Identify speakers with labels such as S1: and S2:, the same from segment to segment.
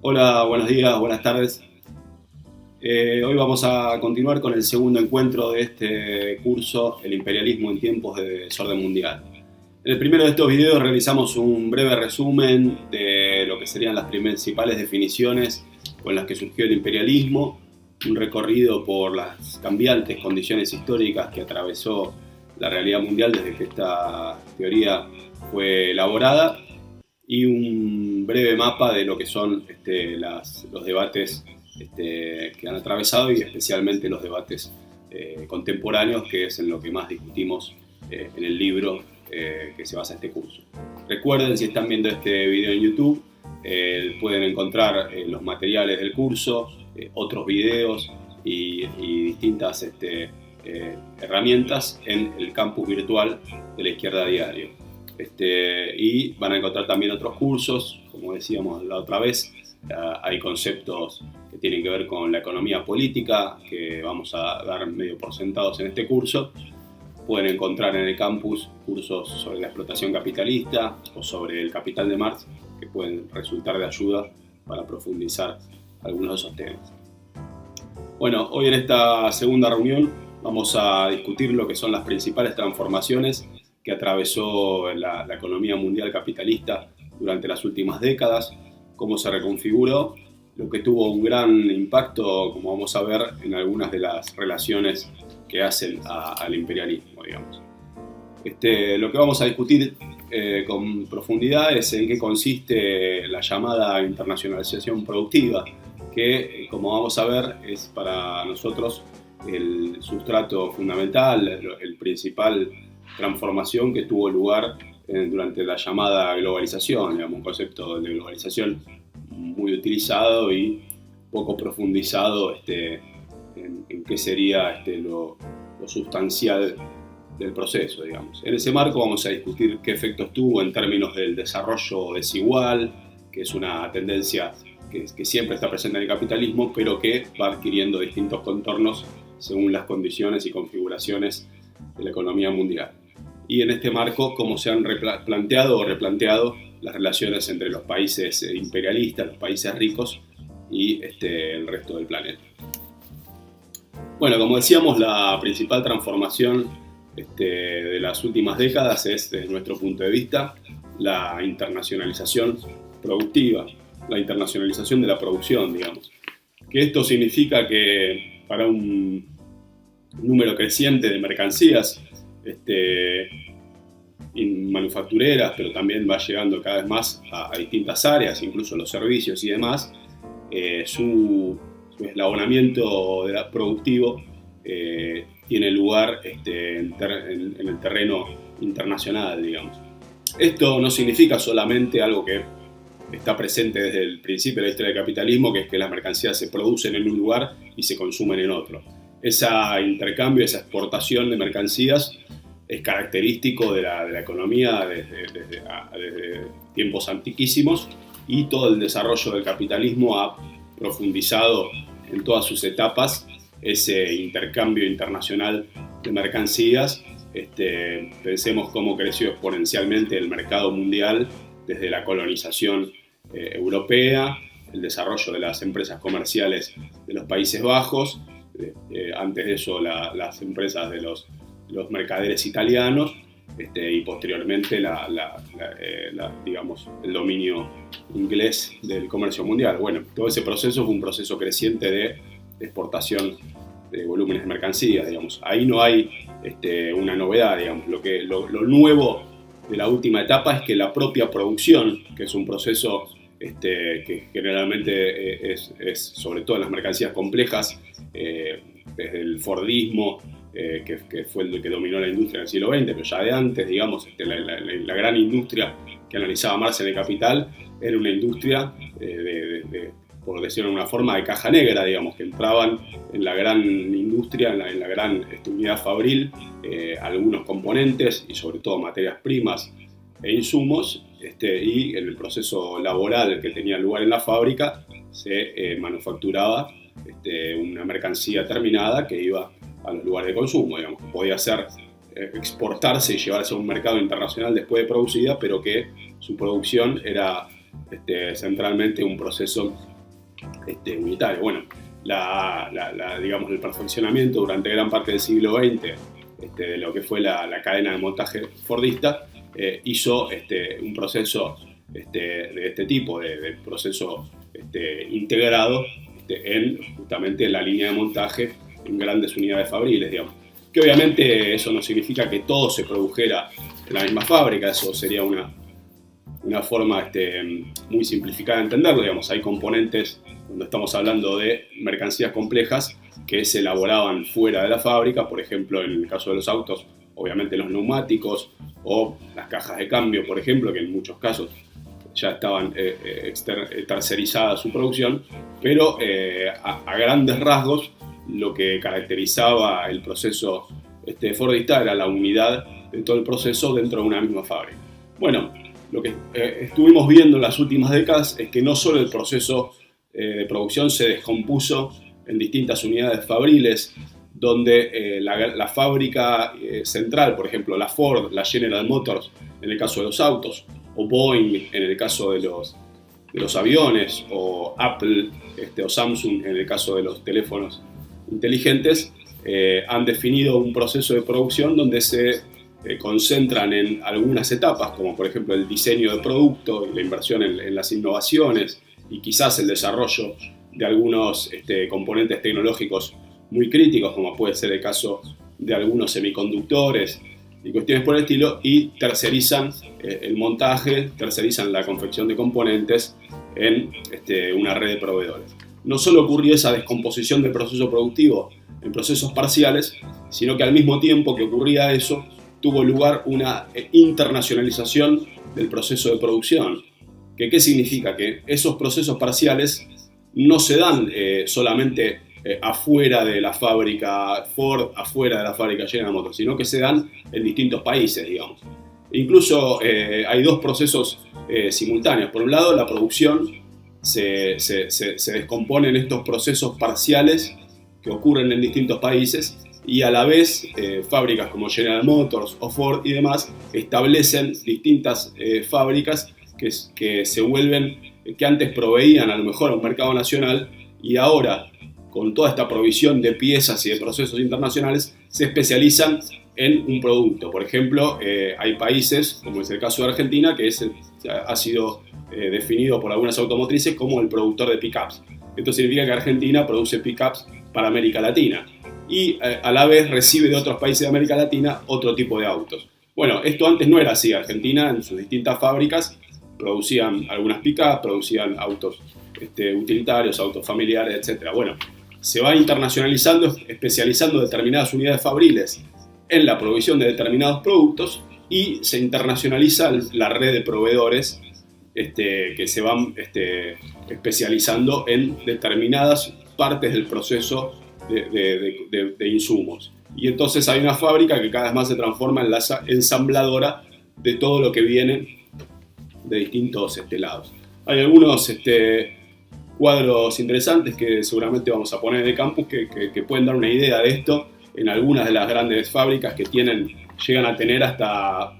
S1: Hola, buenos días, buenas tardes. Hoy vamos a continuar con el segundo encuentro de este curso, El imperialismo en tiempos de desorden mundial. En el primero de estos videos realizamos un breve resumen de lo que serían las principales definiciones con las que surgió el imperialismo, un recorrido por las cambiantes condiciones históricas que atravesó la realidad mundial desde que esta teoría fue elaborada y un breve mapa de lo que son los debates que han atravesado y especialmente los debates contemporáneos, que es en lo que más discutimos en el libro que se basa este curso. Recuerden, si están viendo este video en YouTube, pueden encontrar los materiales del curso, otros videos y distintas herramientas en el campus virtual de la Izquierda Diario. Y van a encontrar también otros cursos, como decíamos la otra vez. Hay conceptos que tienen que ver con la economía política, que vamos a dar medio por sentados en este curso. Pueden encontrar en el campus cursos sobre la explotación capitalista o sobre el capital de Marx, que pueden resultar de ayuda para profundizar algunos de esos temas. Bueno, hoy en esta segunda reunión vamos a discutir lo que son las principales transformaciones que atravesó la economía mundial capitalista durante las últimas décadas, cómo se reconfiguró, lo que tuvo un gran impacto, como vamos a ver, en algunas de las relaciones que hacen al imperialismo, digamos. Lo que vamos a discutir con profundidad es en qué consiste la llamada internacionalización productiva, que, como vamos a ver, es para nosotros el sustrato fundamental, el principal transformación que tuvo lugar durante la llamada globalización, digamos, un concepto de globalización muy utilizado y poco profundizado en qué sería lo sustancial del proceso, digamos. En ese marco vamos a discutir qué efectos tuvo en términos del desarrollo desigual, que es una tendencia que siempre está presente en el capitalismo, pero que va adquiriendo distintos contornos según las condiciones y configuraciones de la economía mundial. Y en este marco, cómo se han planteado o replanteado las relaciones entre los países imperialistas, los países ricos y el resto del planeta. Bueno, como decíamos, la principal transformación de las últimas décadas es, desde nuestro punto de vista, la internacionalización productiva, la internacionalización de la producción, digamos. Que esto significa que para un número creciente de mercancías manufactureras, pero también va llegando cada vez más a distintas áreas, incluso los servicios y demás, su eslabonamiento productivo tiene lugar en el terreno internacional, digamos. Esto no significa solamente algo que está presente desde el principio de la historia del capitalismo, que es que las mercancías se producen en un lugar y se consumen en otro. Ese intercambio, esa exportación de mercancías es característico de la economía desde tiempos antiquísimos, y todo el desarrollo del capitalismo ha profundizado en todas sus etapas ese intercambio internacional de mercancías. Pensemos cómo creció exponencialmente el mercado mundial desde la colonización europea, el desarrollo de las empresas comerciales de los Países Bajos, antes de eso las empresas de los mercaderes italianos, y posteriormente digamos, el dominio inglés del comercio mundial. Bueno, todo ese proceso fue un proceso creciente de exportación de volúmenes de mercancías, digamos. Ahí no hay una novedad, digamos. Lo nuevo de la última etapa es que la propia producción, que es un proceso que generalmente es sobre todo en las mercancías complejas, desde el Fordismo, que fue el que dominó la industria en el siglo XX, pero ya de antes, digamos, la gran industria que analizaba Marx en el Capital era una industria, por decirlo de una forma, de caja negra, digamos, que entraban en la gran industria, en la gran unidad fabril, algunos componentes y sobre todo materias primas e insumos, y en el proceso laboral que tenía lugar en la fábrica se manufacturaba una mercancía terminada que iba a los lugares de consumo, digamos, que podía ser exportarse y llevarse a un mercado internacional después de producida, pero que su producción era centralmente un proceso unitario. Bueno, digamos, el perfeccionamiento durante gran parte del siglo XX de lo que fue la cadena de montaje fordista hizo un proceso de este tipo, de proceso integrado en justamente la línea de montaje en grandes unidades fabriles, digamos. Que obviamente eso no significa que todo se produjera en la misma fábrica, eso sería una forma muy simplificada de entenderlo, digamos. Hay componentes, cuando estamos hablando de mercancías complejas, que se elaboraban fuera de la fábrica, por ejemplo, en el caso de los autos, obviamente los neumáticos o las cajas de cambio, por ejemplo, que en muchos casos ya estaban tercerizada su producción, pero a grandes rasgos lo que caracterizaba el proceso fordista era la unidad de todo el proceso dentro de una misma fábrica. Bueno, lo que estuvimos viendo en las últimas décadas es que no solo el proceso de producción se descompuso en distintas unidades fabriles, donde la fábrica central, por ejemplo, la Ford, la General Motors, en el caso de los autos, o Boeing en el caso de los aviones, o Apple o Samsung en el caso de los teléfonos inteligentes, han definido un proceso de producción donde se concentran en algunas etapas, como por ejemplo el diseño de producto y la inversión en las innovaciones y quizás el desarrollo de algunos componentes tecnológicos muy críticos, como puede ser el caso de algunos semiconductores y cuestiones por el estilo, y tercerizan el montaje, tercerizan la confección de componentes en una red de proveedores. No solo ocurrió esa descomposición del proceso productivo en procesos parciales, sino que al mismo tiempo que ocurría eso, tuvo lugar una internacionalización del proceso de producción. ¿Qué significa? Que esos procesos parciales no se dan solamente afuera de la fábrica Ford, afuera de la fábrica General Motors, sino que se dan en distintos países, digamos. Incluso hay dos procesos simultáneos. Por un lado, la producción se descompone en estos procesos parciales que ocurren en distintos países, y a la vez fábricas como General Motors o Ford y demás establecen distintas fábricas que se vuelven, que antes proveían a lo mejor a un mercado nacional, y ahora con toda esta provisión de piezas y de procesos internacionales se especializan en un producto. Por ejemplo, hay países, como es el caso de Argentina, que ha sido definido por algunas automotrices como el productor de pickups. Esto significa que Argentina produce pickups para América Latina y a la vez recibe de otros países de América Latina otro tipo de autos. Bueno, esto antes no era así. Argentina, en sus distintas fábricas, producían algunas pickups, producían autos utilitarios, autos familiares, etc. Bueno, se va internacionalizando, especializando determinadas unidades fabriles en la provisión de determinados productos, y se internacionaliza la red de proveedores que se van especializando en determinadas partes del proceso de insumos. Y entonces hay una fábrica que cada vez más se transforma en la ensambladora de todo lo que viene de distintos lados. Hay algunos cuadros interesantes que seguramente vamos a poner en el campus que pueden dar una idea de esto en algunas de las grandes fábricas que llegan a tener hasta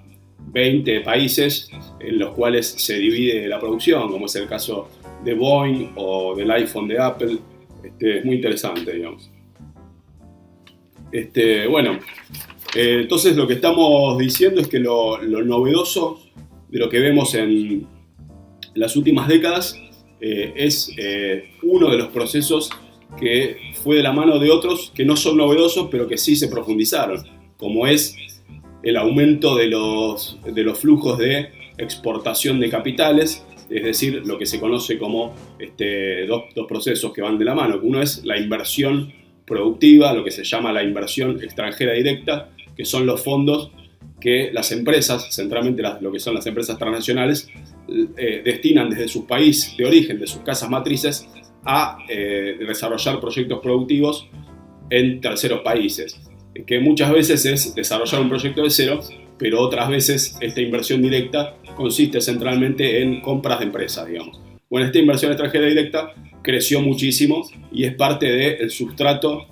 S1: 20 países en los cuales se divide la producción, como es el caso de Boeing o del iPhone de Apple. Es muy interesante, digamos. Bueno, entonces lo que estamos diciendo es que lo novedoso de lo que vemos en las últimas décadas es uno de los procesos que fue de la mano de otros que no son novedosos, pero que sí se profundizaron, como es el aumento de los flujos de exportación de capitales, es decir, lo que se conoce como dos procesos que van de la mano. Uno es la inversión productiva, lo que se llama la inversión extranjera directa, que son los fondos que las empresas, centralmente lo que son las empresas transnacionales, destinan desde su país de origen, de sus casas matrices, a desarrollar proyectos productivos en terceros países, que muchas veces es desarrollar un proyecto de cero, pero otras veces esta inversión directa consiste centralmente en compras de empresas, digamos. Bueno, esta inversión extranjera directa creció muchísimo y es parte del sustrato,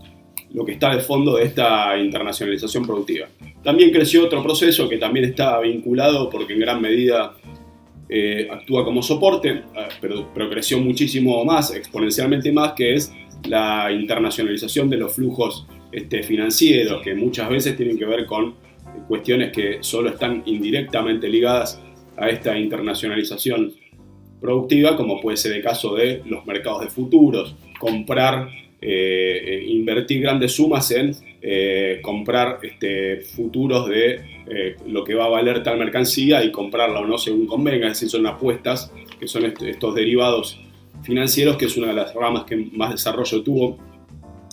S1: lo que está de fondo de esta internacionalización productiva. También creció otro proceso que también está vinculado, porque en gran medida actúa como soporte, pero creció muchísimo más, exponencialmente más, que es la internacionalización de los flujos financieros, que muchas veces tienen que ver con cuestiones que solo están indirectamente ligadas a esta internacionalización productiva, como puede ser el caso de los mercados de futuros, comprar, invertir grandes sumas en comprar futuros de lo que va a valer tal mercancía y comprarla o no según convenga, es decir, son apuestas, que son estos derivados financieros, que es una de las ramas que más desarrollo tuvo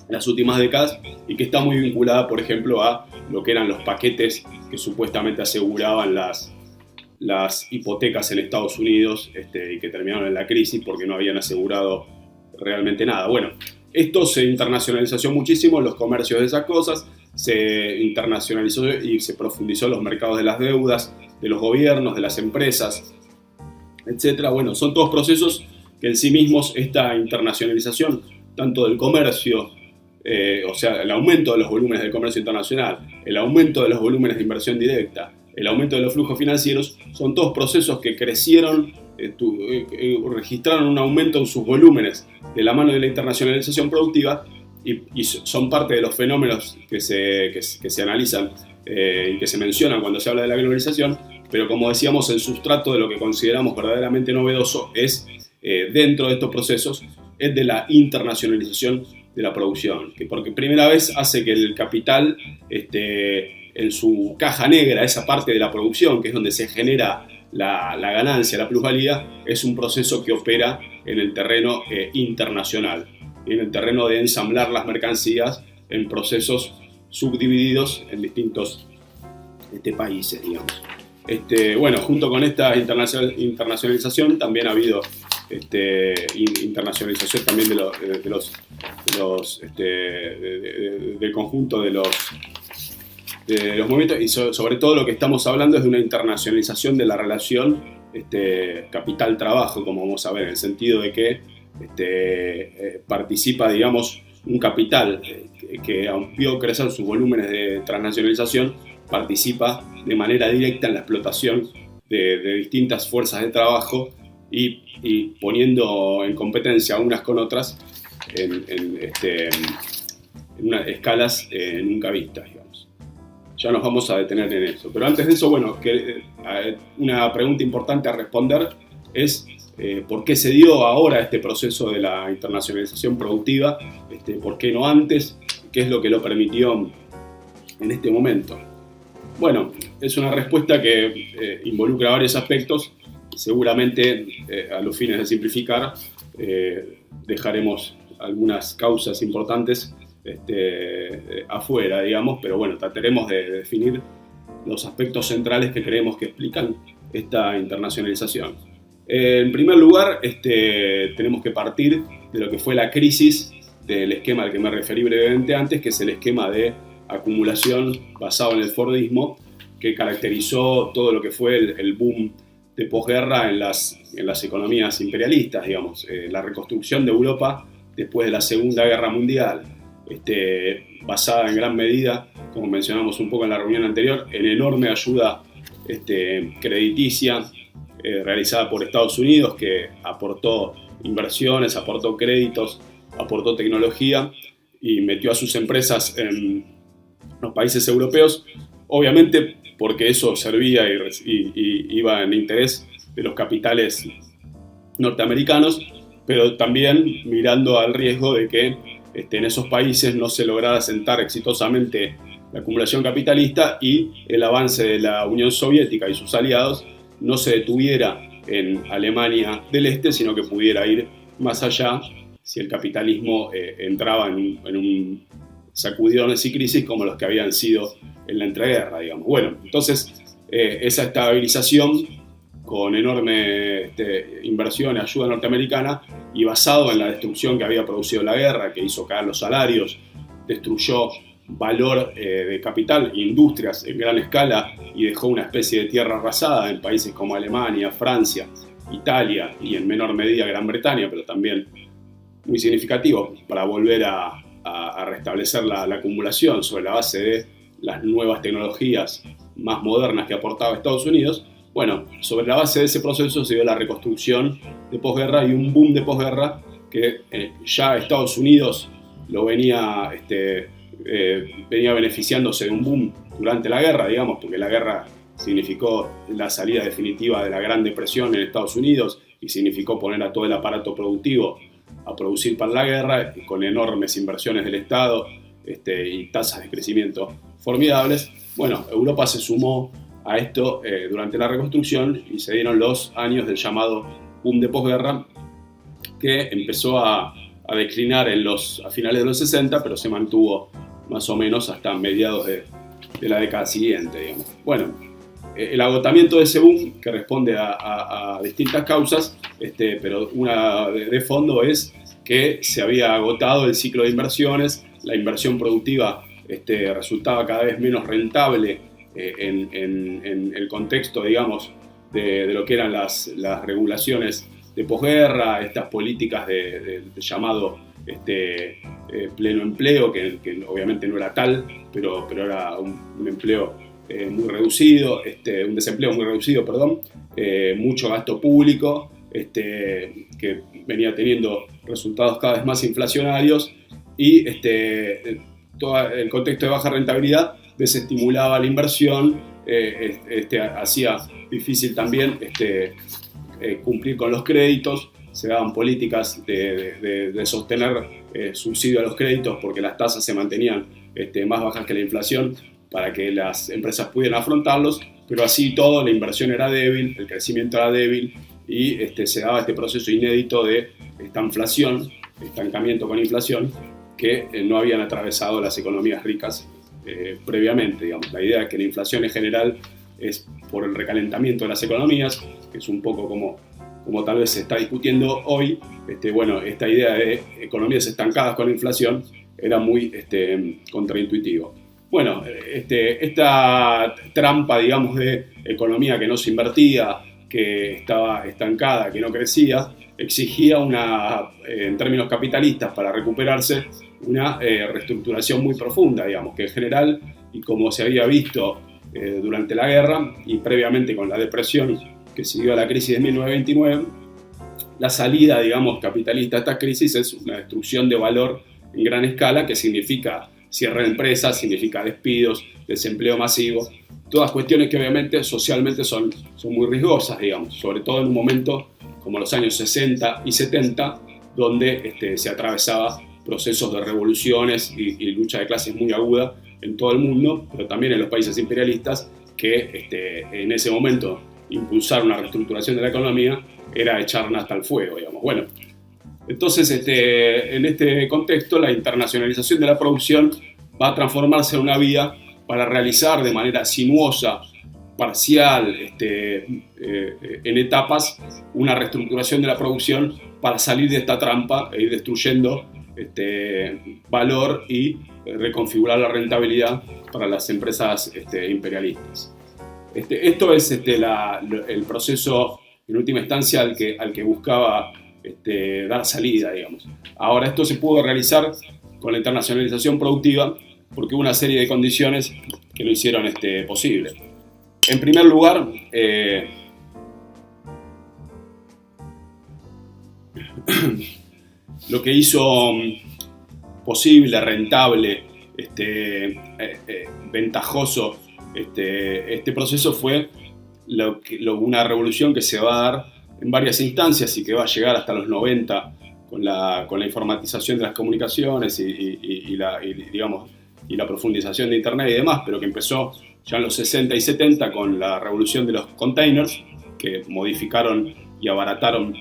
S1: en las últimas décadas y que está muy vinculada, por ejemplo, a lo que eran los paquetes que supuestamente aseguraban las hipotecas en Estados Unidos y que terminaron en la crisis porque no habían asegurado realmente nada. Bueno, esto se internacionalizó muchísimo, los comercios de esas cosas, se internacionalizó y se profundizó en los mercados de las deudas, de los gobiernos, de las empresas, etc. Bueno, son todos procesos que en sí mismos esta internacionalización, tanto del comercio, o sea, el aumento de los volúmenes del comercio internacional, el aumento de los volúmenes de inversión directa, el aumento de los flujos financieros, son todos procesos que crecieron, registraron un aumento en sus volúmenes de la mano de la internacionalización productiva y son parte de los fenómenos que se analizan y que se mencionan cuando se habla de la globalización, pero como decíamos, el sustrato de lo que consideramos verdaderamente novedoso es, dentro de estos procesos, es de la internacionalización de la producción, que porque primera vez hace que el capital en su caja negra, esa parte de la producción, que es donde se genera la ganancia, la plusvalía, es un proceso que opera en el terreno internacional, en el terreno de ensamblar las mercancías en procesos subdivididos en distintos países, digamos. Bueno, junto con esta internacionalización también ha habido internacionalización también del conjunto de los movimientos, y sobre todo lo que estamos hablando es de una internacionalización de la relación capital-trabajo, como vamos a ver, en el sentido de que participa, digamos, un capital que vio crecer sus volúmenes de transnacionalización, participa de manera directa en la explotación de distintas fuerzas de trabajo y poniendo en competencia unas con otras en unas escalas nunca vistas, digamos. Ya nos vamos a detener en eso. Pero antes de eso, bueno, una pregunta importante a responder es ¿por qué se dio ahora este proceso de la internacionalización productiva? ¿Por qué no antes? ¿Qué es lo que lo permitió en este momento? Bueno, es una respuesta que involucra varios aspectos. Seguramente, a los fines de simplificar, dejaremos algunas causas importantes afuera, digamos, pero bueno, trataremos de definir los aspectos centrales que creemos que explican esta internacionalización. En primer lugar, tenemos que partir de lo que fue la crisis del esquema al que me referí brevemente antes, que es el esquema de acumulación basado en el Fordismo, que caracterizó todo lo que fue el boom de posguerra en las economías imperialistas, digamos, la reconstrucción de Europa después de la Segunda Guerra Mundial, basada en gran medida, como mencionamos un poco en la reunión anterior, en enorme ayuda crediticia realizada por Estados Unidos, que aportó inversiones, aportó créditos, aportó tecnología y metió a sus empresas en los países europeos, obviamente porque eso servía y iba en interés de los capitales norteamericanos, pero también mirando al riesgo de que en esos países no se lograra asentar exitosamente la acumulación capitalista y el avance de la Unión Soviética y sus aliados no se detuviera en Alemania del Este, sino que pudiera ir más allá si el capitalismo entraba en un sacudidones y crisis como los que habían sido en la entreguerra, digamos. Bueno, entonces esa estabilización con enorme inversión y ayuda norteamericana y basado en la destrucción que había producido la guerra, que hizo caer los salarios, destruyó valor de capital, industrias en gran escala y dejó una especie de tierra arrasada en países como Alemania, Francia, Italia y en menor medida Gran Bretaña, pero también muy significativo para volver a restablecer la acumulación sobre la base de las nuevas tecnologías más modernas que aportaba Estados Unidos. Bueno, sobre la base de ese proceso se dio la reconstrucción de posguerra y un boom de posguerra que ya Estados Unidos lo venía beneficiándose de un boom durante la guerra, digamos, porque la guerra significó la salida definitiva de la Gran Depresión en Estados Unidos y significó poner a todo el aparato productivo a producir para la guerra, con enormes inversiones del Estado y tasas de crecimiento formidables. Bueno, Europa se sumó a esto durante la reconstrucción y se dieron los años del llamado boom de posguerra, que empezó a declinar a finales de los 60, pero se mantuvo más o menos hasta mediados de la década siguiente, digamos. Bueno, el agotamiento de ese boom, que responde a distintas causas, pero una de fondo es que se había agotado el ciclo de inversiones, la inversión productiva resultaba cada vez menos rentable en el contexto, digamos, de lo que eran las regulaciones de posguerra, estas políticas de llamado pleno empleo, que obviamente no era tal, pero era un empleo muy reducido, un desempleo muy reducido, perdón, mucho gasto público, que venía teniendo resultados cada vez más inflacionarios y todo el contexto de baja rentabilidad desestimulaba la inversión, hacía difícil también cumplir con los créditos, se daban políticas de sostener subsidio a los créditos porque las tasas se mantenían más bajas que la inflación para que las empresas pudieran afrontarlos, pero así todo la inversión era débil, el crecimiento era débil y se daba este proceso inédito de estanflación, estancamiento con inflación, que no habían atravesado las economías ricas previamente. Digamos. La idea es que la inflación en general es por el recalentamiento de las economías, que es un poco como tal vez se está discutiendo hoy. Bueno, esta idea de economías estancadas con inflación era muy contraintuitivo. Bueno, esta trampa, digamos, de economía que no se invertía, que estaba estancada, que no crecía, exigía en términos capitalistas, para recuperarse, una reestructuración muy profunda, digamos, que en general, y como se había visto durante la guerra y previamente con la depresión que siguió a la crisis de 1929, la salida, digamos, capitalista a esta crisis es una destrucción de valor en gran escala, que significa cierre de empresas, significa despidos, desempleo masivo, todas cuestiones que obviamente socialmente son muy riesgosas, digamos, sobre todo en un momento como los años 60 y 70, donde se atravesaba procesos de revoluciones y lucha de clases muy aguda en todo el mundo, pero también en los países imperialistas, que en ese momento impulsar una reestructuración de la economía era echar nafta al fuego, digamos. Bueno, entonces en este contexto la internacionalización de la producción va a transformarse en una vía para realizar de manera sinuosa, parcial, en etapas, una reestructuración de la producción para salir de esta trampa e ir destruyendo valor y reconfigurar la rentabilidad para las empresas imperialistas. Esto es el proceso, en última instancia, al que buscaba dar salida, digamos. Ahora, esto se pudo realizar con la internacionalización productiva porque hubo una serie de condiciones que lo hicieron posible. En primer lugar, lo que hizo posible, rentable, ventajoso este proceso fue una revolución que se va a dar en varias instancias y que va a llegar hasta los 90 con la informatización de las comunicaciones y la profundización de Internet y demás, pero que empezó ya en los 60 y 70 con la revolución de los containers, que modificaron y abarataron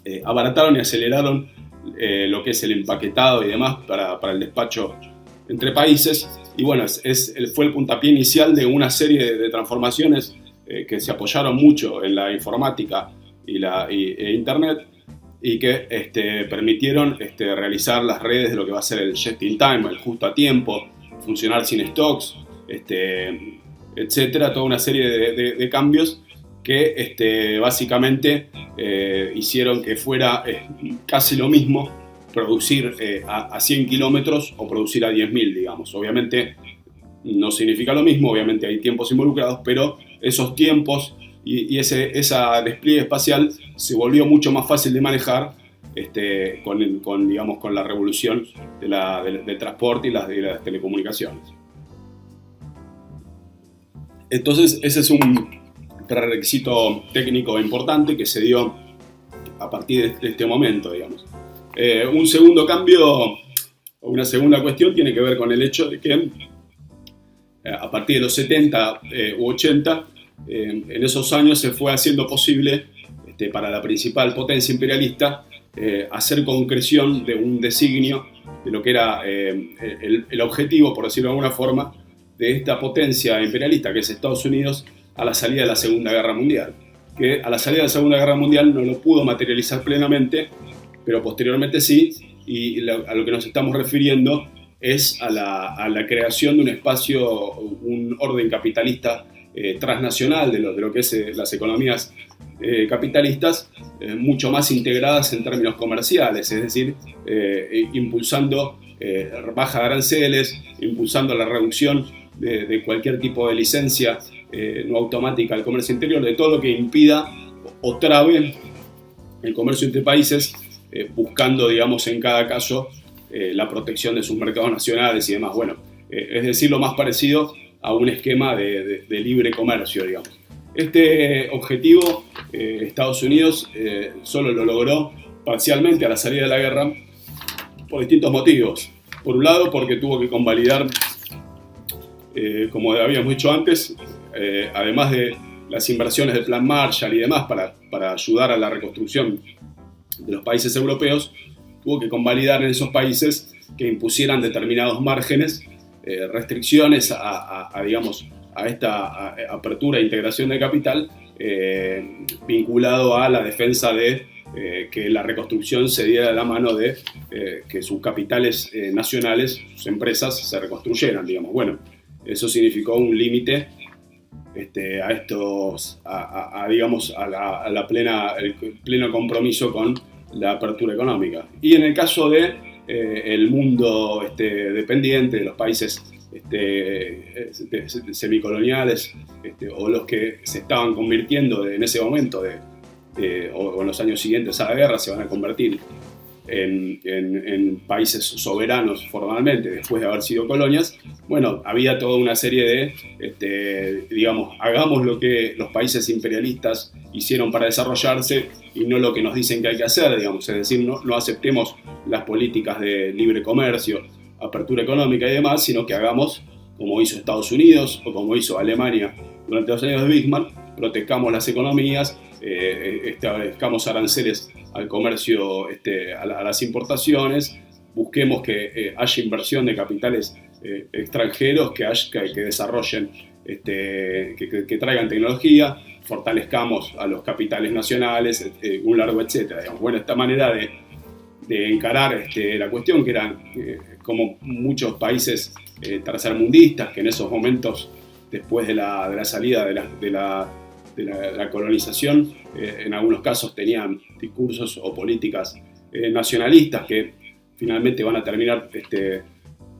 S1: y aceleraron lo que es el empaquetado y demás para el despacho entre países. Y bueno, fue el puntapié inicial de una serie de transformaciones que se apoyaron mucho en la informática e Internet, y que permitieron realizar las redes de lo que va a ser el just in time, el justo a tiempo, funcionar sin stocks, etcétera, toda una serie de cambios que básicamente hicieron que fuera casi lo mismo producir a 100 kilómetros o producir a 10.000, digamos. Obviamente no significa lo mismo, obviamente hay tiempos involucrados, pero esos tiempos y ese despliegue espacial se volvió mucho más fácil de manejar con la revolución del transporte y de las telecomunicaciones. Entonces ese es un prerequisito técnico importante que se dio a partir de este momento, digamos. Un segundo cambio, o una segunda cuestión, tiene que ver con el hecho de que a partir de los 70 u 80, en esos años se fue haciendo posible para la principal potencia imperialista hacer concreción de un designio de lo que era el objetivo, por decirlo de alguna forma, de esta potencia imperialista que es Estados Unidos a la salida de la Segunda Guerra Mundial. Que a la salida de la Segunda Guerra Mundial no lo pudo materializar plenamente, pero posteriormente sí, y a lo que nos estamos refiriendo es a la creación de un espacio, un orden capitalista transnacional de lo que es las economías capitalistas, mucho más integradas en términos comerciales, es decir, impulsando baja de aranceles, impulsando la reducción de cualquier tipo de licencia no automática al comercio interior, de todo lo que impida o trabe el comercio entre países, buscando, digamos, en cada caso la protección de sus mercados nacionales y demás. Bueno, es decir, lo más parecido a un esquema de libre comercio, digamos. Este objetivo Estados Unidos solo lo logró parcialmente a la salida de la guerra por distintos motivos. Por un lado, porque tuvo que convalidar, como habíamos dicho antes, además de las inversiones del Plan Marshall y demás para ayudar a la reconstrucción de los países europeos, tuvo que convalidar en esos países que impusieran determinados márgenes, restricciones digamos, a esta apertura e integración de capital, vinculado a la defensa de que la reconstrucción se diera de la mano de que sus capitales nacionales, sus empresas, se reconstruyeran, digamos. Bueno, eso significó un límite el pleno compromiso con la apertura económica. Y en el caso de el mundo dependiente, de los países semicoloniales, o los que se estaban convirtiendo en ese momento o en los años siguientes a la guerra, se van a convertir en países soberanos formalmente después de haber sido colonias. Bueno, había toda una serie de, digamos, hagamos lo que los países imperialistas hicieron para desarrollarse y no lo que nos dicen que hay que hacer, digamos, es decir, no aceptemos las políticas de libre comercio, apertura económica y demás, sino que hagamos como hizo Estados Unidos o como hizo Alemania durante los años de Bismarck, protejamos las economías, establezcamos aranceles al comercio, a las importaciones, busquemos que haya inversión de capitales extranjeros que desarrollen, que traigan tecnología, fortalezcamos a los capitales nacionales, un largo etcétera. Digamos. Bueno, esta manera de encarar la cuestión, que eran como muchos países tercermundistas, que en esos momentos, después de la salida de la colonización, en algunos casos tenían discursos o políticas nacionalistas que finalmente van a terminar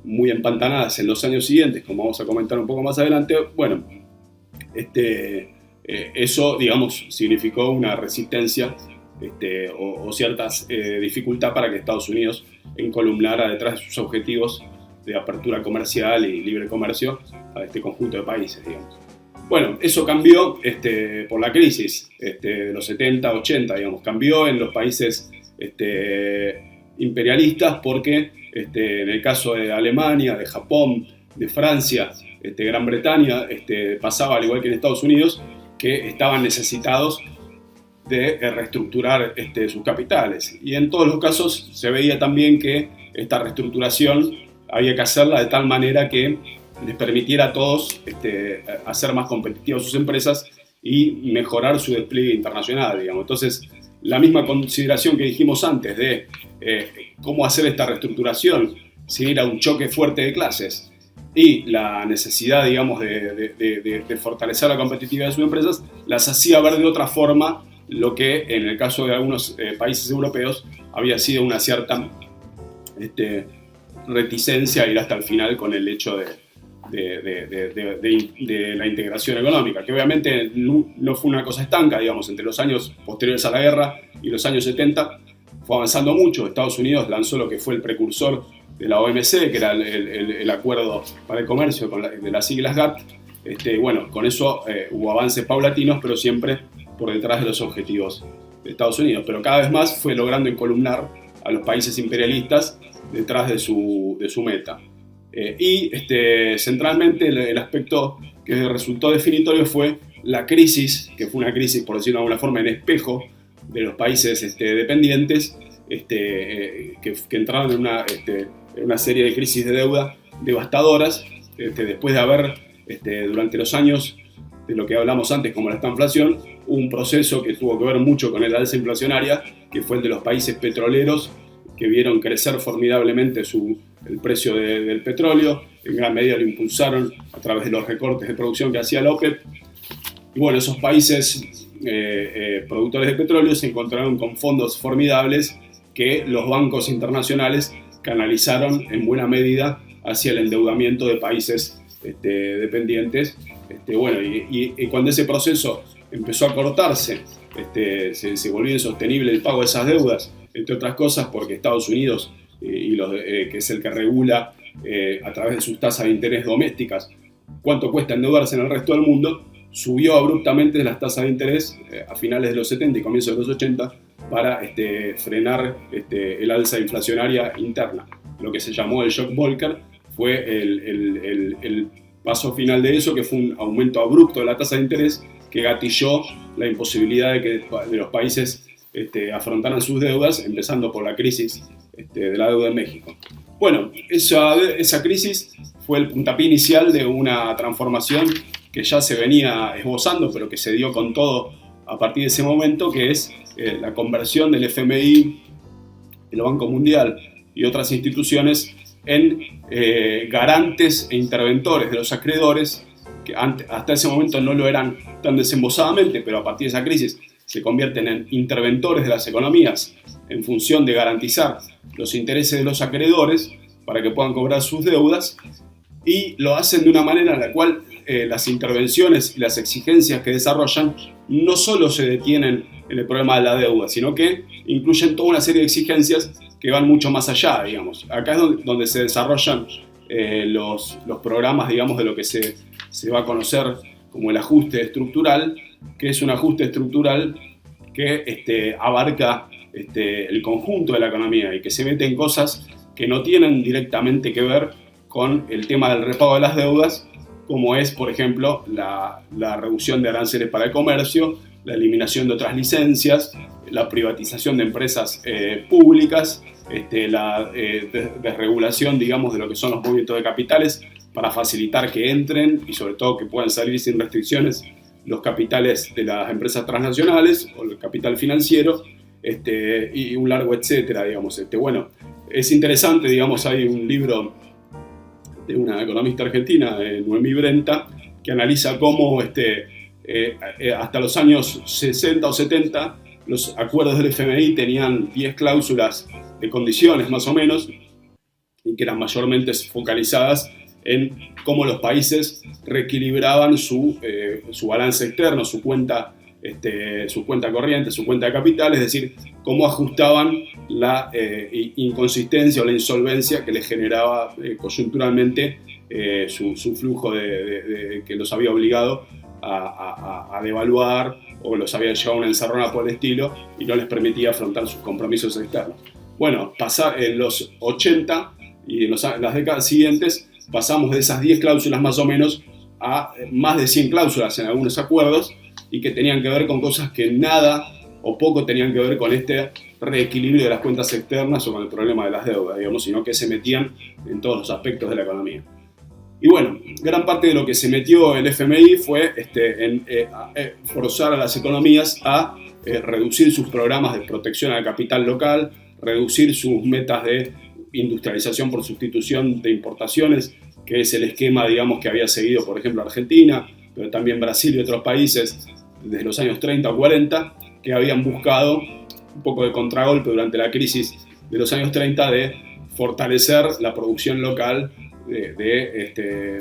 S1: muy empantanadas en los años siguientes, como vamos a comentar un poco más adelante. Bueno, eso, digamos, significó una resistencia o cierta dificultad para que Estados Unidos encolumnara detrás de sus objetivos de apertura comercial y libre comercio a este conjunto de países, digamos. Bueno, eso cambió por la crisis de los 70, 80, digamos, cambió en los países imperialistas porque en el caso de Alemania, de Japón, de Francia, Gran Bretaña, pasaba al igual que en Estados Unidos, que estaban necesitados de reestructurar sus capitales. Y en todos los casos se veía también que esta reestructuración había que hacerla de tal manera que les permitiera a todos hacer más competitivas sus empresas y mejorar su despliegue internacional, digamos. Entonces, la misma consideración que dijimos antes de cómo hacer esta reestructuración, si era un choque fuerte de clases y la necesidad, digamos, de fortalecer la competitividad de sus empresas, las hacía ver de otra forma lo que en el caso de algunos países europeos había sido una cierta reticencia a ir hasta el final con el hecho de la integración económica, que obviamente no fue una cosa estanca, digamos, entre los años posteriores a la guerra y los años 70 fue avanzando mucho. Estados Unidos lanzó lo que fue el precursor de la OMC, que era el Acuerdo para el Comercio de las siglas GATT. Bueno, con eso hubo avances paulatinos, pero siempre por detrás de los objetivos de Estados Unidos. Pero cada vez más fue logrando encolumnar a los países imperialistas detrás de su meta. Centralmente el aspecto que resultó definitorio fue la crisis, que fue una crisis, por decirlo de alguna forma, en espejo de los países dependientes, que entraron en una serie de crisis de deuda devastadoras, después de haber, durante los años de lo que hablamos antes como la estanflación, un proceso que tuvo que ver mucho con el alza inflacionaria, que fue el de los países petroleros, que vieron crecer formidablemente el precio del petróleo. En gran medida lo impulsaron a través de los recortes de producción que hacía la OPEP. Y bueno, esos países productores de petróleo se encontraron con fondos formidables que los bancos internacionales canalizaron en buena medida hacia el endeudamiento de países dependientes. Y cuando ese proceso empezó a cortarse, se volvió insostenible el pago de esas deudas, entre otras cosas porque Estados Unidos, que es el que regula a través de sus tasas de interés domésticas cuánto cuesta endeudarse en el resto del mundo, subió abruptamente las tasas de interés a finales de los 70 y comienzos de los 80 para frenar el alza inflacionaria interna. Lo que se llamó el shock Volcker fue el paso final de eso, que fue un aumento abrupto de la tasa de interés que gatilló la imposibilidad de los países afrontaran sus deudas, empezando por la crisis de la deuda en México. Bueno, esa crisis fue el puntapié inicial de una transformación que ya se venía esbozando, pero que se dio con todo a partir de ese momento, que es la conversión del FMI, el Banco Mundial y otras instituciones en garantes e interventores de los acreedores, que hasta ese momento no lo eran tan desembosadamente, pero a partir de esa crisis se convierten en interventores de las economías en función de garantizar los intereses de los acreedores para que puedan cobrar sus deudas, y lo hacen de una manera en la cual las intervenciones y las exigencias que desarrollan no solo se detienen en el problema de la deuda, sino que incluyen toda una serie de exigencias que van mucho más allá, digamos. Acá es donde se desarrollan los programas, digamos, de lo que se va a conocer como el ajuste estructural, que es un ajuste estructural que abarca el conjunto de la economía y que se mete en cosas que no tienen directamente que ver con el tema del repago de las deudas, como es, por ejemplo, la reducción de aranceles para el comercio, la eliminación de otras licencias, la privatización de empresas públicas, la desregulación, digamos, de lo que son los movimientos de capitales para facilitar que entren y sobre todo que puedan salir sin restricciones los capitales de las empresas transnacionales o el capital financiero, y un largo etcétera, digamos. Bueno, es interesante, digamos, hay un libro de una economista argentina, Noemí Brenta, que analiza cómo hasta los años 60 o 70 los acuerdos del FMI tenían 10 cláusulas de condiciones más o menos, y que eran mayormente focalizadas en cómo los países reequilibraban su balance externo, su cuenta corriente, su cuenta de capital, es decir, cómo ajustaban la inconsistencia o la insolvencia que les generaba coyunturalmente su flujo que los había obligado a devaluar o los había llevado a una encerrona por el estilo y no les permitía afrontar sus compromisos externos. Bueno, en los 80 y en las décadas siguientes pasamos de esas 10 cláusulas más o menos a más de 100 cláusulas en algunos acuerdos, y que tenían que ver con cosas que nada o poco tenían que ver con este reequilibrio de las cuentas externas o con el problema de las deudas, digamos, sino que se metían en todos los aspectos de la economía. Y bueno, gran parte de lo que se metió el FMI fue forzar a las economías a reducir sus programas de protección al capital local, reducir sus metas de industrialización por sustitución de importaciones, que es el esquema, digamos, que había seguido, por ejemplo, Argentina, pero también Brasil y otros países desde los años 30 o 40, que habían buscado un poco de contragolpe durante la crisis de los años 30 de fortalecer la producción local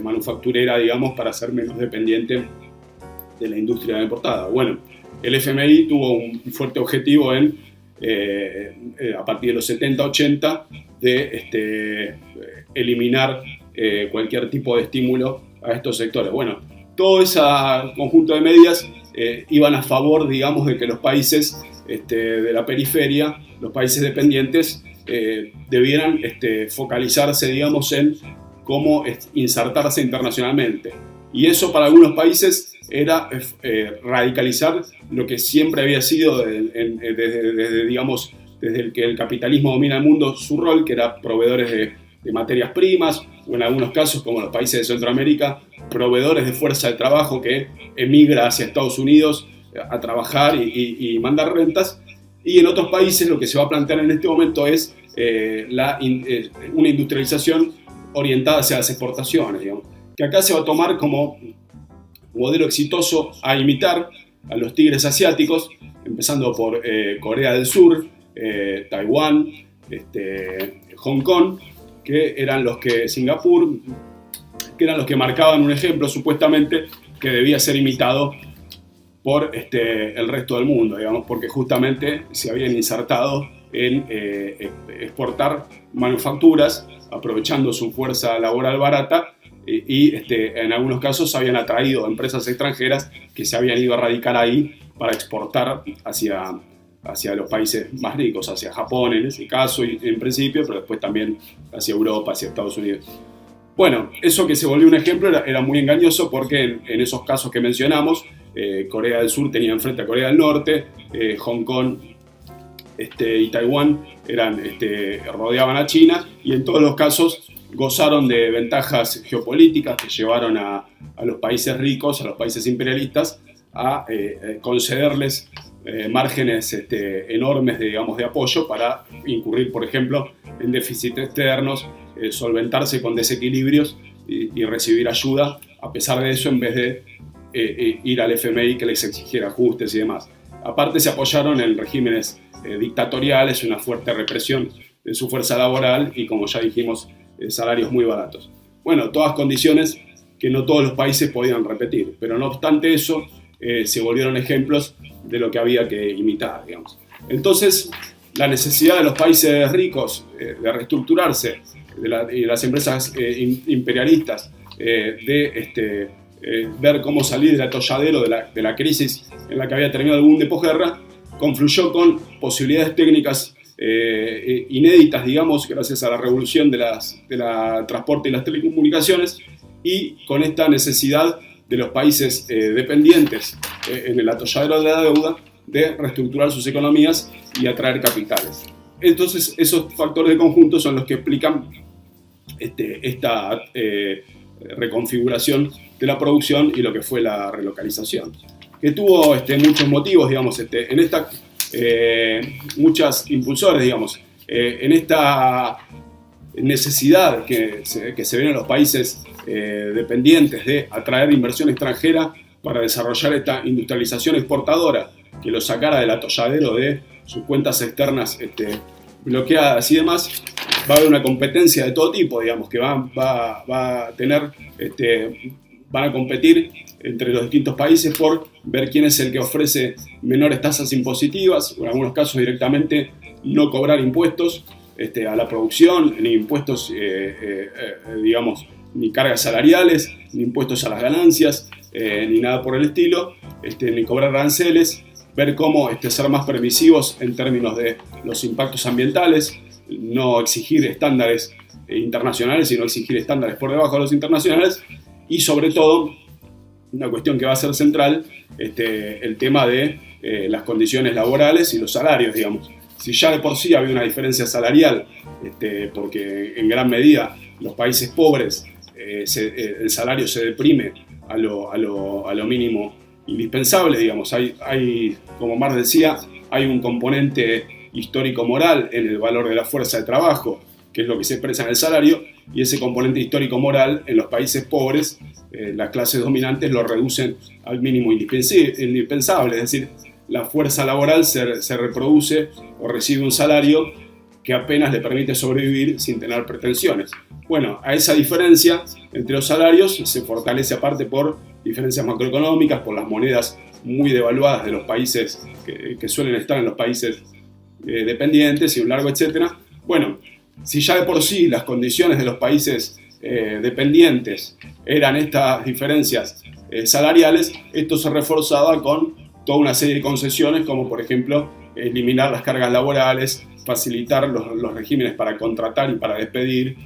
S1: manufacturera, digamos, para ser menos dependiente de la industria importada. Bueno, el FMI tuvo un fuerte objetivo a partir de los 70-80 de eliminar cualquier tipo de estímulo a estos sectores. Bueno, todo ese conjunto de medidas iban a favor, digamos, de que los países de la periferia, los países dependientes, debieran focalizarse, digamos, en cómo insertarse internacionalmente. Y eso para algunos países era radicalizar lo que siempre había sido desde el que el capitalismo domina el mundo, su rol, que era proveedores de materias primas, o en algunos casos, como los países de Centroamérica, proveedores de fuerza de trabajo que emigra hacia Estados Unidos a trabajar y mandar rentas. Y en otros países lo que se va a plantear en este momento es una industrialización orientada hacia las exportaciones, digamos, que acá se va a tomar como modelo exitoso a imitar a los tigres asiáticos, empezando por Corea del Sur, Taiwán, Hong Kong, que eran los que Singapur, que eran los que marcaban un ejemplo supuestamente que debía ser imitado por el resto del mundo, digamos, porque justamente se habían insertado en exportar manufacturas, aprovechando su fuerza laboral barata, y en algunos casos habían atraído empresas extranjeras que se habían ido a radicar ahí para exportar hacia los países más ricos, hacia Japón en ese caso en principio, pero después también hacia Europa, hacia Estados Unidos. Bueno, eso que se volvió un ejemplo era muy engañoso porque en esos casos que mencionamos, Corea del Sur tenía enfrente a Corea del Norte, Hong Kong y Taiwán rodeaban a China, y en todos los casos gozaron de ventajas geopolíticas que llevaron a los países ricos, a los países imperialistas, a concederles márgenes enormes de apoyo para incurrir, por ejemplo, en déficits externos, solventarse con desequilibrios y recibir ayuda a pesar de eso, en vez de ir al FMI que les exigiera ajustes y demás. Aparte, se apoyaron en regímenes dictatoriales, una fuerte represión de su fuerza laboral y, como ya dijimos, salarios muy baratos. Bueno, todas condiciones que no todos los países podían repetir, pero no obstante eso, se volvieron ejemplos de lo que había que imitar, digamos. Entonces, la necesidad de los países ricos de reestructurarse, de las empresas imperialistas, de ver cómo salir del atolladero de la crisis en la que había terminado el boom de posguerra, confluyó con posibilidades técnicas inéditas, digamos, gracias a la revolución de la transporte y las telecomunicaciones, y con esta necesidad de los países dependientes en el atolladero de la deuda de reestructurar sus economías y atraer capitales. Entonces, esos factores de conjunto son los que explican esta reconfiguración de la producción y lo que fue la relocalización, que tuvo muchos motivos, digamos, en esta muchos impulsores, digamos, en esta necesidad que se ven en los países dependientes de atraer inversión extranjera para desarrollar esta industrialización exportadora que los sacara del atolladero de sus cuentas externas bloqueadas y demás. Va a haber una competencia de todo tipo, digamos, que van a competir entre los distintos países por ver quién es el que ofrece menores tasas impositivas, o en algunos casos directamente no cobrar impuestos a la producción, ni impuestos, digamos, ni cargas salariales, ni impuestos a las ganancias, ni nada por el estilo, ni cobrar aranceles, ver cómo ser más permisivos en términos de los impactos ambientales, no exigir estándares internacionales, sino exigir estándares por debajo de los internacionales, y sobre todo, una cuestión que va a ser central, el tema de las condiciones laborales y los salarios, digamos. Si ya de por sí había una diferencia salarial, porque en gran medida los países pobres el salario se deprime a lo mínimo indispensable, digamos. Hay, como Marx decía, hay un componente histórico-moral en el valor de la fuerza de trabajo, que es lo que se expresa en el salario, y ese componente histórico-moral en los países pobres, las clases dominantes lo reducen al mínimo indispensable, es decir, la fuerza laboral se reproduce o recibe un salario que apenas le permite sobrevivir sin tener pretensiones. Bueno, a esa diferencia entre los salarios se fortalece aparte por diferencias macroeconómicas, por las monedas muy devaluadas de los países que suelen estar en los países dependientes y un largo etcétera. Bueno, si ya de por sí las condiciones de los países dependientes eran estas diferencias salariales, esto se reforzaba con toda una serie de concesiones, como por ejemplo eliminar las cargas laborales, facilitar los regímenes para contratar y para despedir,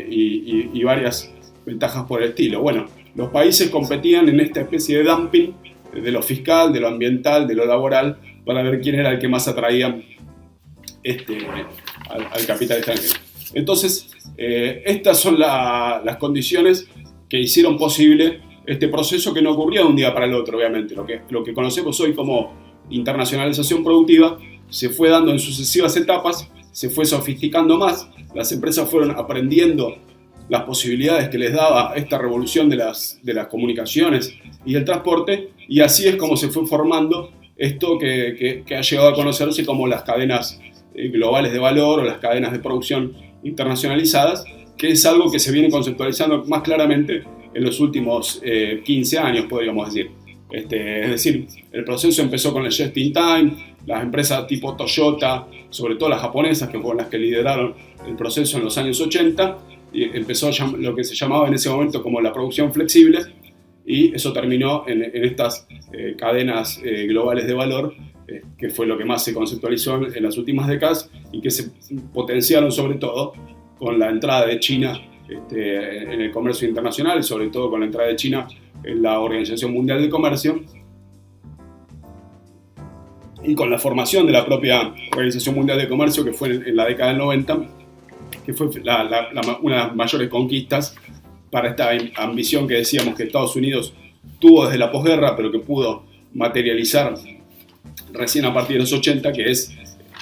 S1: y varias ventajas por el estilo. Bueno, los países competían en esta especie de dumping de lo fiscal, de lo ambiental, de lo laboral, para ver quién era el que más atraía al capital extranjero. Entonces, estas son las condiciones que hicieron posible este proceso, que no ocurrió de un día para el otro, obviamente. Lo que conocemos hoy como internacionalización productiva se fue dando en sucesivas etapas, se fue sofisticando más, las empresas fueron aprendiendo las posibilidades que les daba esta revolución de las comunicaciones y el transporte, y así es como se fue formando esto que ha llegado a conocerse como las cadenas globales de valor o las cadenas de producción internacionalizadas, que es algo que se viene conceptualizando más claramente en los últimos 15 años, podríamos decir. Es decir, el proceso empezó con el just in time, las empresas tipo Toyota, sobre todo las japonesas, que fueron las que lideraron el proceso en los años 80, y empezó lo que se llamaba en ese momento como la producción flexible, y eso terminó en estas cadenas globales de valor, que fue lo que más se conceptualizó en las últimas décadas y que se potenciaron sobre todo con la entrada de China en el comercio internacional, sobre todo con la entrada de China en la Organización Mundial del Comercio y con la formación de la propia Organización Mundial del Comercio, que fue en la década del 90, que fue una de las mayores conquistas para esta ambición que decíamos que Estados Unidos tuvo desde la posguerra, pero que pudo materializar recién a partir de los 80, que es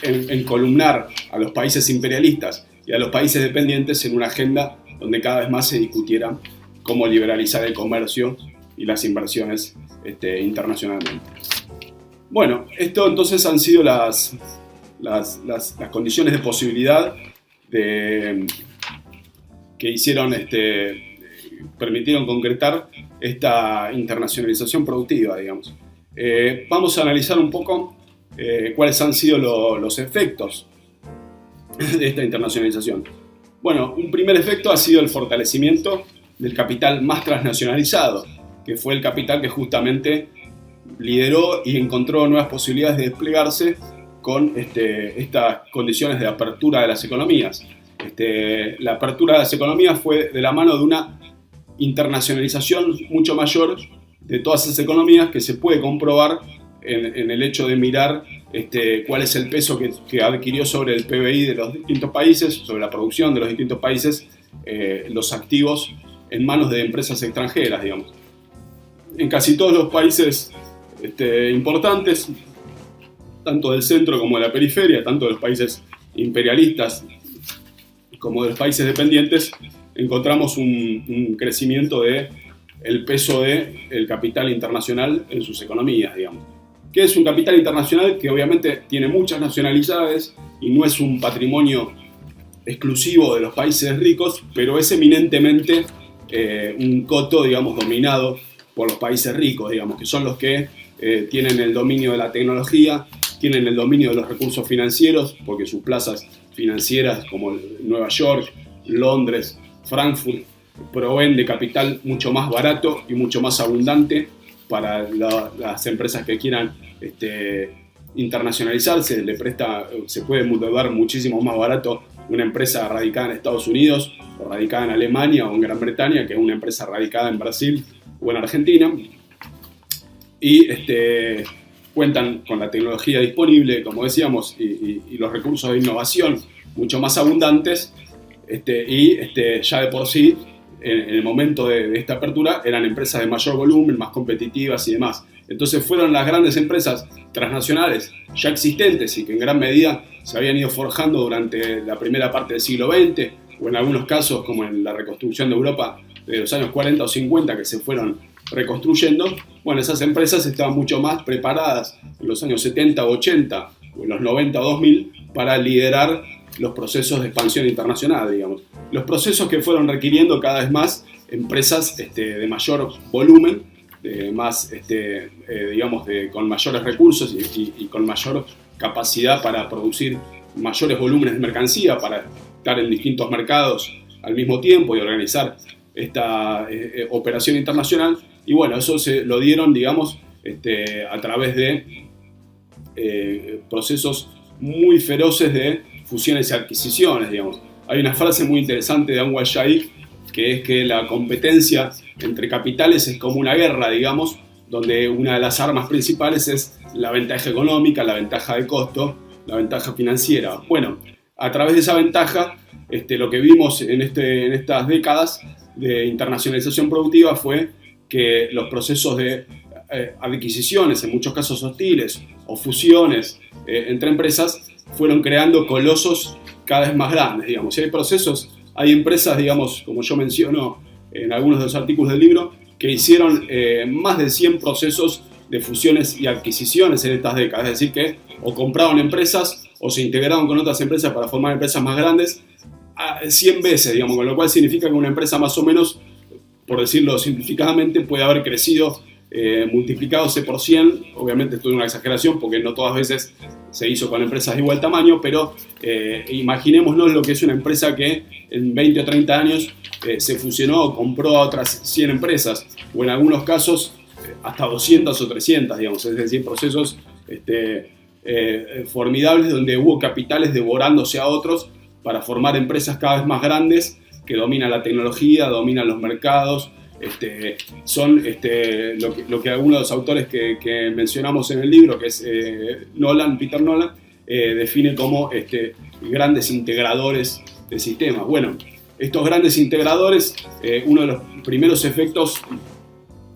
S1: encolumnar a los países imperialistas y a los países dependientes en una agenda donde cada vez más se discutiera cómo liberalizar el comercio y las inversiones internacionalmente. Bueno, esto entonces han sido las condiciones de posibilidad que hicieron, permitieron concretar esta internacionalización productiva, digamos. Vamos a analizar un poco cuáles han sido los efectos de esta internacionalización. Bueno, un primer efecto ha sido el fortalecimiento del capital más transnacionalizado, que fue el capital que justamente lideró y encontró nuevas posibilidades de desplegarse con estas condiciones de apertura de las economías. La apertura de las economías fue de la mano de una internacionalización mucho mayor de todas esas economías, que se puede comprobar en el hecho de mirar cuál es el peso que adquirió sobre el PBI de los distintos países, sobre la producción de los distintos países, los activos en manos de empresas extranjeras, digamos. En casi todos los países importantes, tanto del centro como de la periferia, tanto de los países imperialistas como de los países dependientes, encontramos un crecimiento del peso del capital internacional en sus economías, digamos. Que es un capital internacional que obviamente tiene muchas nacionalidades y no es un patrimonio exclusivo de los países ricos, pero es eminentemente un coto, digamos, dominado por los países ricos, digamos, que son los que tienen el dominio de la tecnología, tienen el dominio de los recursos financieros, porque sus plazas financieras como Nueva York, Londres, Frankfurt, proveen de capital mucho más barato y mucho más abundante para las empresas que quieran internacionalizarse. Se puede endeudar muchísimo más barato una empresa radicada en Estados Unidos o radicada en Alemania o en Gran Bretaña que una empresa radicada en Brasil o en Argentina. Y cuentan con la tecnología disponible, como decíamos, y los recursos de innovación mucho más abundantes, ya de por sí, en el momento de esta apertura, eran empresas de mayor volumen, más competitivas y demás. Entonces fueron las grandes empresas transnacionales ya existentes y que en gran medida se habían ido forjando durante la primera parte del siglo XX, o en algunos casos, como en la reconstrucción de Europa de los años 40 o 50, que se fueron reconstruyendo. Bueno, esas empresas estaban mucho más preparadas en los años 70 o 80 o en los 90 o 2000 para liderar los procesos de expansión internacional, digamos. Los procesos que fueron requiriendo cada vez más empresas de mayor volumen, con mayores recursos y con mayor capacidad para producir mayores volúmenes de mercancía, para estar en distintos mercados al mismo tiempo y organizar esta operación internacional. Y bueno, eso se lo dieron, digamos, a través de procesos muy feroces de fusiones y adquisiciones, digamos. Hay una frase muy interesante de Anwar Shaikh, que es que la competencia entre capitales es como una guerra, digamos, donde una de las armas principales es la ventaja económica, la ventaja de costo, la ventaja financiera. Bueno, a través de esa ventaja, lo que vimos en estas décadas de internacionalización productiva fue que los procesos de adquisiciones, en muchos casos hostiles, o fusiones entre empresas, fueron creando colosos cada vez más grandes, digamos. Y hay procesos, hay empresas, digamos, como yo menciono en algunos de los artículos del libro, que hicieron más de 100 procesos de fusiones y adquisiciones en estas décadas. Es decir, que o compraron empresas o se integraron con otras empresas para formar empresas más grandes 100 veces, digamos, con lo cual significa que una empresa más o menos, por decirlo simplificadamente, puede haber crecido multiplicándose por 100. Obviamente esto es una exageración porque no todas veces se hizo con empresas de igual tamaño, pero imaginémonos lo que es una empresa que en 20 o 30 años se fusionó o compró a otras 100 empresas, o en algunos casos hasta 200 o 300, digamos, es decir, procesos formidables donde hubo capitales devorándose a otros para formar empresas cada vez más grandes que dominan la tecnología, dominan los mercados. Son lo que algunos de los autores que mencionamos en el libro, que es Peter Nolan, define como grandes integradores de sistemas. Bueno, estos grandes integradores, uno de los primeros efectos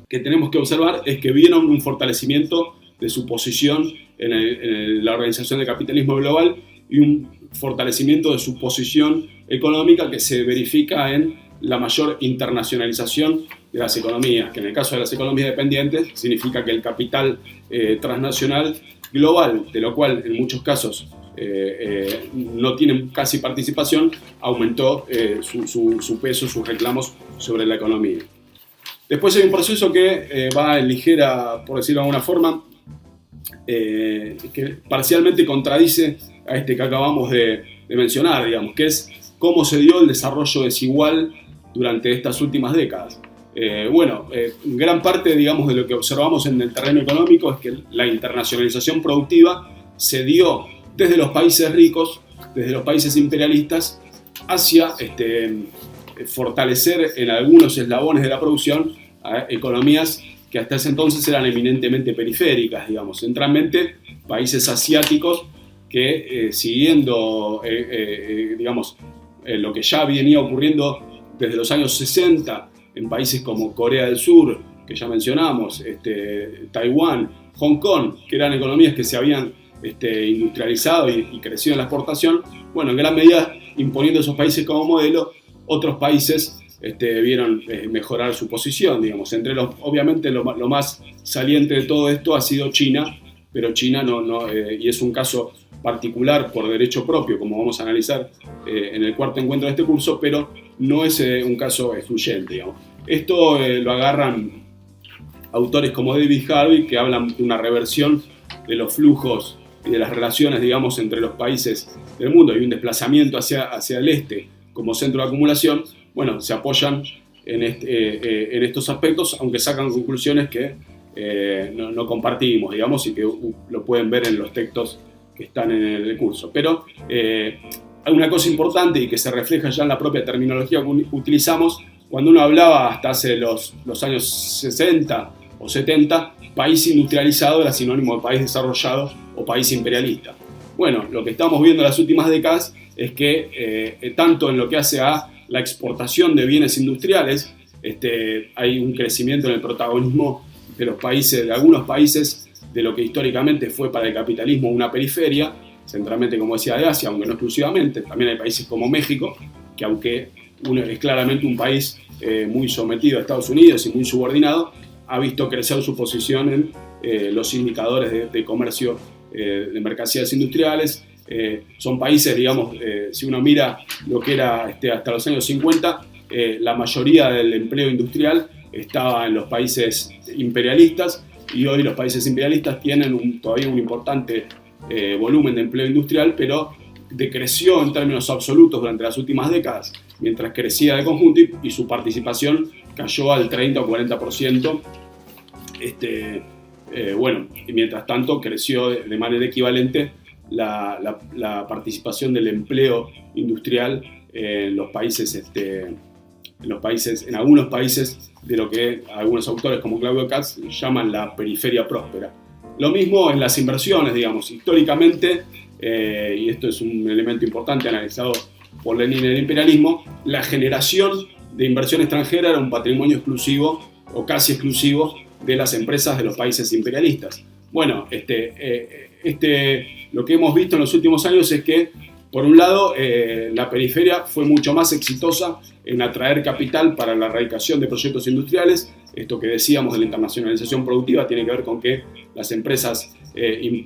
S1: que tenemos que observar es que vieron un fortalecimiento de su posición en la Organización del Capitalismo Global y un fortalecimiento de su posición económica que se verifica en la mayor internacionalización de las economías, que en el caso de las economías dependientes significa que el capital transnacional global, de lo cual en muchos casos no tienen casi participación, aumentó su peso, sus reclamos sobre la economía. Después hay un proceso que va en ligera, por decirlo de alguna forma, que parcialmente contradice a que acabamos de mencionar, digamos, que es cómo se dio el desarrollo desigual durante estas últimas décadas. Gran parte, digamos, de lo que observamos en el terreno económico es que la internacionalización productiva se dio desde los países ricos, desde los países imperialistas, hacia fortalecer en algunos eslabones de la producción a economías que hasta ese entonces eran eminentemente periféricas, digamos, centralmente países asiáticos que siguiendo, lo que ya venía ocurriendo desde los años 60 en países como Corea del Sur, que ya mencionamos, Taiwán, Hong Kong, que eran economías que se habían industrializado y crecido en la exportación. Bueno, en gran medida imponiendo esos países como modelo, otros países vieron mejorar su posición, digamos. Obviamente lo más saliente de todo esto ha sido China, pero China y es un caso particular por derecho propio, como vamos a analizar en el cuarto encuentro de este curso, pero no es un caso excluyente, digamos. Esto lo agarran autores como David Harvey, que hablan de una reversión de los flujos y de las relaciones, digamos, entre los países del mundo y un desplazamiento hacia el este como centro de acumulación. Bueno, se apoyan en estos aspectos, aunque sacan conclusiones que no compartimos, digamos, y que lo pueden ver en los textos que están en el curso. Pero hay una cosa importante y que se refleja ya en la propia terminología que utilizamos. Cuando uno hablaba hasta hace los años 60 o 70, país industrializado era sinónimo de país desarrollado o país imperialista. Bueno, lo que estamos viendo en las últimas décadas es que tanto en lo que hace a la exportación de bienes industriales, hay un crecimiento en el protagonismo de los países, de algunos países, de lo que históricamente fue para el capitalismo una periferia, centralmente, como decía, de Asia, aunque no exclusivamente. También hay países como México, que aunque es claramente un país muy sometido a Estados Unidos y muy subordinado, ha visto crecer su posición en los indicadores de comercio de mercancías industriales, son países, digamos, si uno mira lo que era hasta los años 50, la mayoría del empleo industrial estaba en los países imperialistas, y hoy los países imperialistas tienen todavía un importante volumen de empleo industrial, pero decreció en términos absolutos durante las últimas décadas, mientras crecía de conjunto, y su participación cayó al 30 o 40%. Y mientras tanto creció de manera equivalente la participación del empleo industrial en los países, en algunos países de lo que algunos autores como Claudio Katz llaman la periferia próspera. Lo mismo en las inversiones, digamos, históricamente, y esto es un elemento importante analizado por Lenin en el imperialismo, la generación de inversión extranjera era un patrimonio exclusivo o casi exclusivo de las empresas de los países imperialistas. Bueno, lo que hemos visto en los últimos años es que, por un lado, la periferia fue mucho más exitosa en atraer capital para la erradicación de proyectos industriales. Esto que decíamos de la internacionalización productiva tiene que ver con que las empresas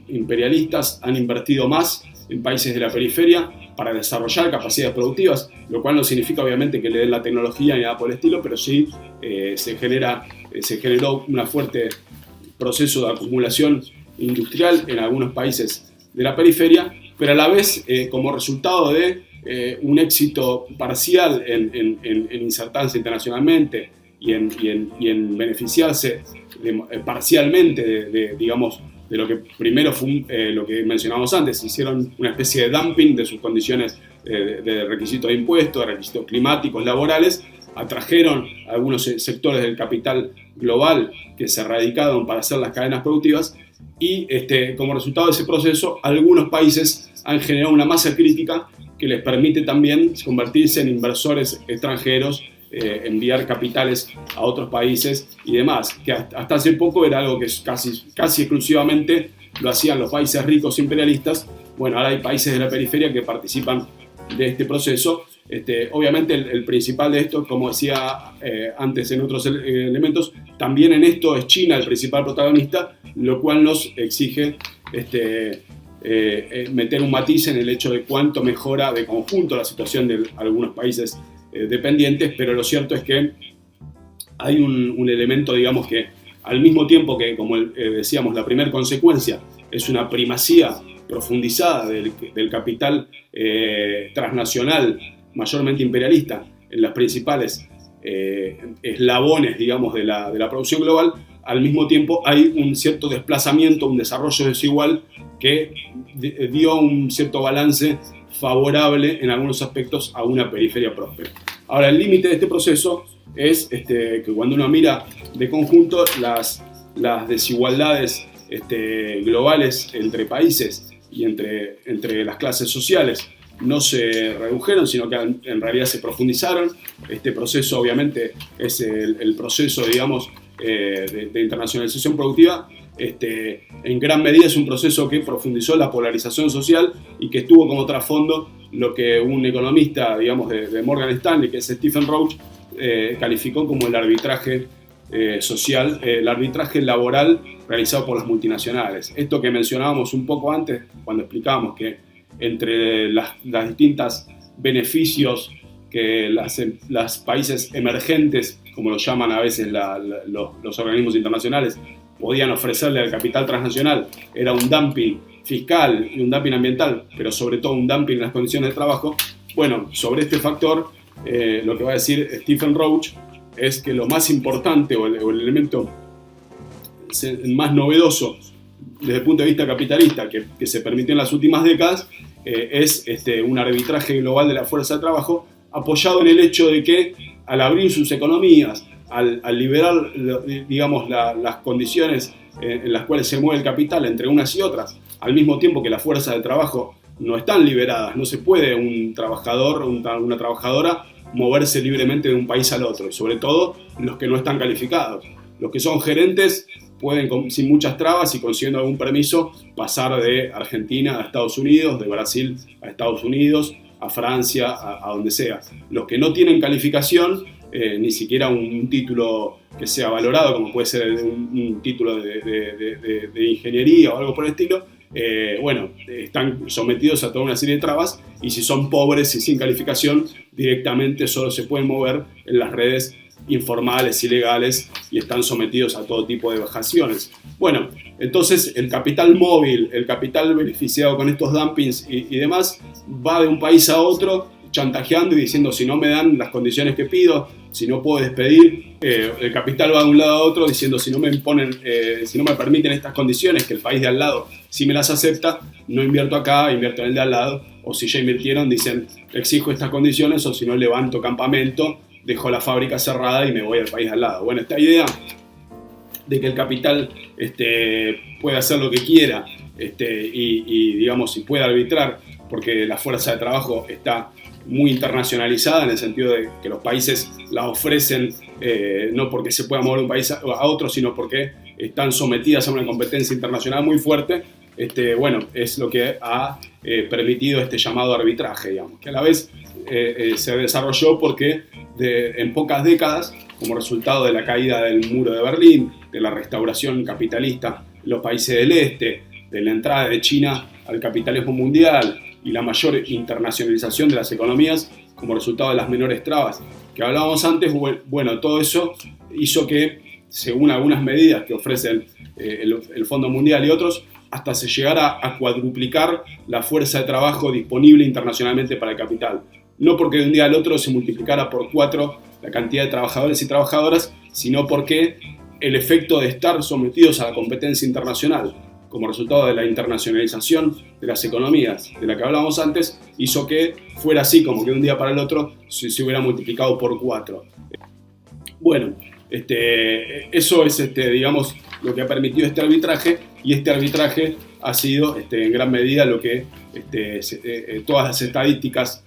S1: imperialistas han invertido más en países de la periferia para desarrollar capacidades productivas, lo cual no significa obviamente que le den la tecnología ni nada por el estilo, pero sí se generó un fuerte proceso de acumulación industrial en algunos países de la periferia, pero a la vez como resultado de un éxito parcial en insertarse internacionalmente y en beneficiarse parcialmente digamos, de lo que primero fue lo que mencionábamos antes. Hicieron una especie de dumping de sus condiciones de requisitos de impuestos, de requisitos climáticos, laborales, atrajeron a algunos sectores del capital global que se radicaron para hacer las cadenas productivas, y como resultado de ese proceso algunos países han generado una masa crítica que les permite también convertirse en inversores extranjeros, enviar capitales a otros países y demás, que hasta hace poco era algo que casi exclusivamente lo hacían los países ricos imperialistas. Bueno, ahora hay países de la periferia que participan de este proceso. Obviamente el principal de esto, como decía antes en otros elementos, también en esto es China el principal protagonista, lo cual nos exige meter un matiz en el hecho de cuánto mejora de conjunto la situación de algunos países dependientes, pero lo cierto es que hay un elemento, digamos, que al mismo tiempo que, como decíamos, la primera consecuencia es una primacía profundizada del capital transnacional, mayormente imperialista, en los principales eslabones, digamos, de la producción global. Al mismo tiempo hay un cierto desplazamiento, un desarrollo desigual que dio un cierto balance favorable en algunos aspectos a una periferia próspera. Ahora, el límite de este proceso es que cuando uno mira de conjunto las desigualdades globales entre países y entre las clases sociales no se redujeron, sino que en realidad se profundizaron. Este proceso obviamente es el proceso, digamos, de internacionalización productiva. En gran medida es un proceso que profundizó la polarización social y que estuvo como trasfondo lo que un economista, digamos, de Morgan Stanley, que es Stephen Roach, calificó como el arbitraje social, el arbitraje laboral realizado por las multinacionales. Esto que mencionábamos un poco antes cuando explicábamos que entre las distintas beneficios que los países emergentes, como lo llaman a veces los organismos internacionales, podían ofrecerle al capital transnacional, era un dumping fiscal y un dumping ambiental, pero sobre todo un dumping en las condiciones de trabajo. Bueno, sobre este factor, lo que va a decir Stephen Roach es que lo más importante o el elemento más novedoso desde el punto de vista capitalista que se permitió en las últimas décadas es un arbitraje global de la fuerza de trabajo, apoyado en el hecho de que al abrir sus economías, al liberar, digamos, las condiciones en las cuales se mueve el capital entre unas y otras, al mismo tiempo que la fuerza de trabajo no están liberadas, no se puede un trabajador o una trabajadora moverse libremente de un país al otro, y sobre todo los que no están calificados. Los que son gerentes pueden, sin muchas trabas y consiguiendo algún permiso, pasar de Argentina a Estados Unidos, de Brasil a Estados Unidos, a Francia, a donde sea. Los que no tienen calificación, ni siquiera un título que sea valorado, como puede ser un título de ingeniería o algo por el estilo, bueno, están sometidos a toda una serie de trabas, y si son pobres y sin calificación, directamente solo se pueden mover en las redes informales, ilegales, y están sometidos a todo tipo de vejaciones. Bueno, entonces el capital móvil, el capital beneficiado con estos dumpings y demás, va de un país a otro chantajeando y diciendo: si no me dan las condiciones que pido, si no puedo despedir. El capital va de un lado a otro diciendo: si no me imponen, si no me permiten estas condiciones, que el país de al lado sí me las acepta, no invierto acá, invierto en el de al lado. O si ya invirtieron, dicen: exijo estas condiciones, o si no, levanto campamento, dejo la fábrica cerrada y me voy al país de al lado. Bueno, esta idea de que el capital puede hacer lo que quiera y digamos, y puede arbitrar, porque la fuerza de trabajo está muy internacionalizada, en el sentido de que los países la ofrecen no porque se pueda mover de un país a otro, sino porque están sometidas a una competencia internacional muy fuerte. Bueno, es lo que ha permitido este llamado arbitraje, digamos, que a la vez se desarrolló porque en pocas décadas, como resultado de la caída del muro de Berlín, de la restauración capitalista en los países del este, de la entrada de China al capitalismo mundial y la mayor internacionalización de las economías como resultado de las menores trabas que hablábamos antes, bueno, todo eso hizo que, según algunas medidas que ofrecen el Fondo Mundial y otros, hasta se llegara a cuadruplicar la fuerza de trabajo disponible internacionalmente para el capital. No porque de un día al otro se multiplicara por 4 la cantidad de trabajadores y trabajadoras, sino porque el efecto de estar sometidos a la competencia internacional como resultado de la internacionalización de las economías de la que hablábamos antes, hizo que fuera así, como que de un día para el otro se hubiera multiplicado por 4. Bueno, eso es, digamos, lo que ha permitido este arbitraje, y este arbitraje ha sido en gran medida lo que todas las estadísticas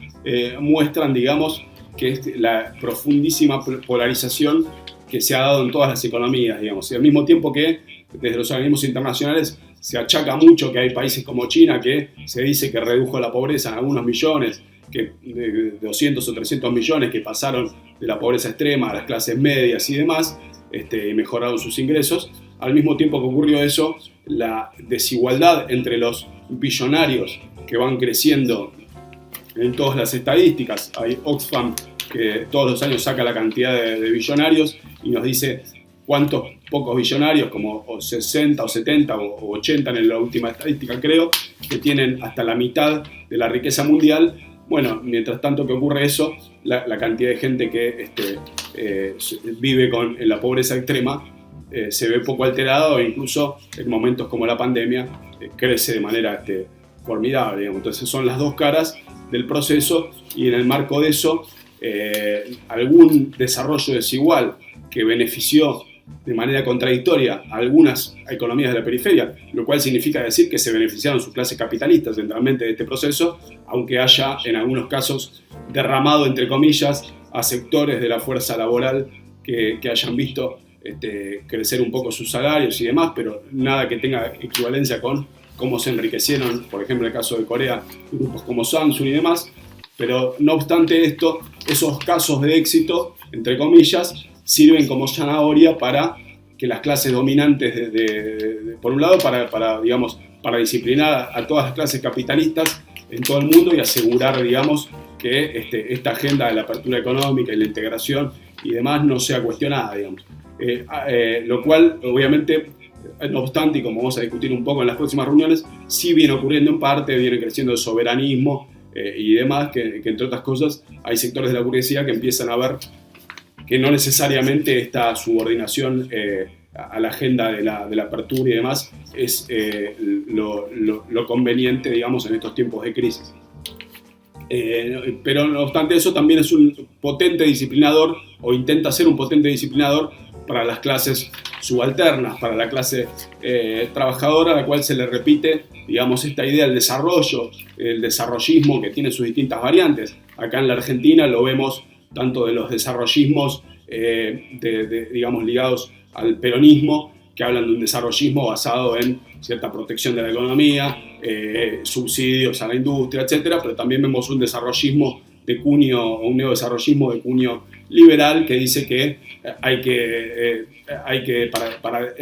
S1: muestran, digamos, que es la profundísima polarización que se ha dado en todas las economías, digamos, y al mismo tiempo que desde los organismos internacionales se achaca mucho que hay países como China que se dice que redujo la pobreza en algunos millones, que de 200 o 300 millones que pasaron de la pobreza extrema a las clases medias y demás, y mejoraron sus ingresos. Al mismo tiempo que ocurrió eso, la desigualdad entre los billonarios que van creciendo en todas las estadísticas. Hay Oxfam que todos los años saca la cantidad de billonarios y nos dice cuántos pocos billonarios, como 60 o 70 o 80 en la última estadística creo, que tienen hasta la mitad de la riqueza mundial. Bueno, mientras tanto que ocurre eso, la cantidad de gente que vive en la pobreza extrema se ve poco alterada, o incluso en momentos como la pandemia crece de manera formidable, digamos. Entonces son las dos caras del proceso, y en el marco de eso algún desarrollo desigual que benefició de manera contradictoria a algunas economías de la periferia, lo cual significa decir que se beneficiaron sus clases capitalistas centralmente de este proceso, aunque haya en algunos casos derramado, entre comillas, a sectores de la fuerza laboral que hayan visto crecer un poco sus salarios y demás, pero nada que tenga equivalencia con cómo se enriquecieron, por ejemplo, en el caso de Corea, grupos como Samsung y demás. Pero no obstante esto, esos casos de éxito, entre comillas, sirven como zanahoria para que las clases dominantes, por un lado, para disciplinar a todas las clases capitalistas en todo el mundo y asegurar, digamos, que esta agenda de la apertura económica y la integración y demás no sea cuestionada, digamos. Lo cual, obviamente, no obstante, y como vamos a discutir un poco en las próximas reuniones, sí viene ocurriendo en parte, viene creciendo el soberanismo y demás, que entre otras cosas hay sectores de la burguesía que empiezan a ver que no necesariamente esta subordinación a la agenda de la apertura y demás es lo conveniente, digamos, en estos tiempos de crisis. Pero no obstante eso, también es un potente disciplinador, o intenta ser un potente disciplinador para las clases subalternas, para la clase trabajadora, a la cual se le repite, digamos, esta idea del desarrollo, el desarrollismo, que tiene sus distintas variantes. Acá en la Argentina lo vemos tanto de los desarrollismos digamos, ligados al peronismo, que hablan de un desarrollismo basado en cierta protección de la economía, subsidios a la industria, etc. Pero también vemos un desarrollismo de cuño, un neodesarrollismo de cuño liberal que dice que hay que para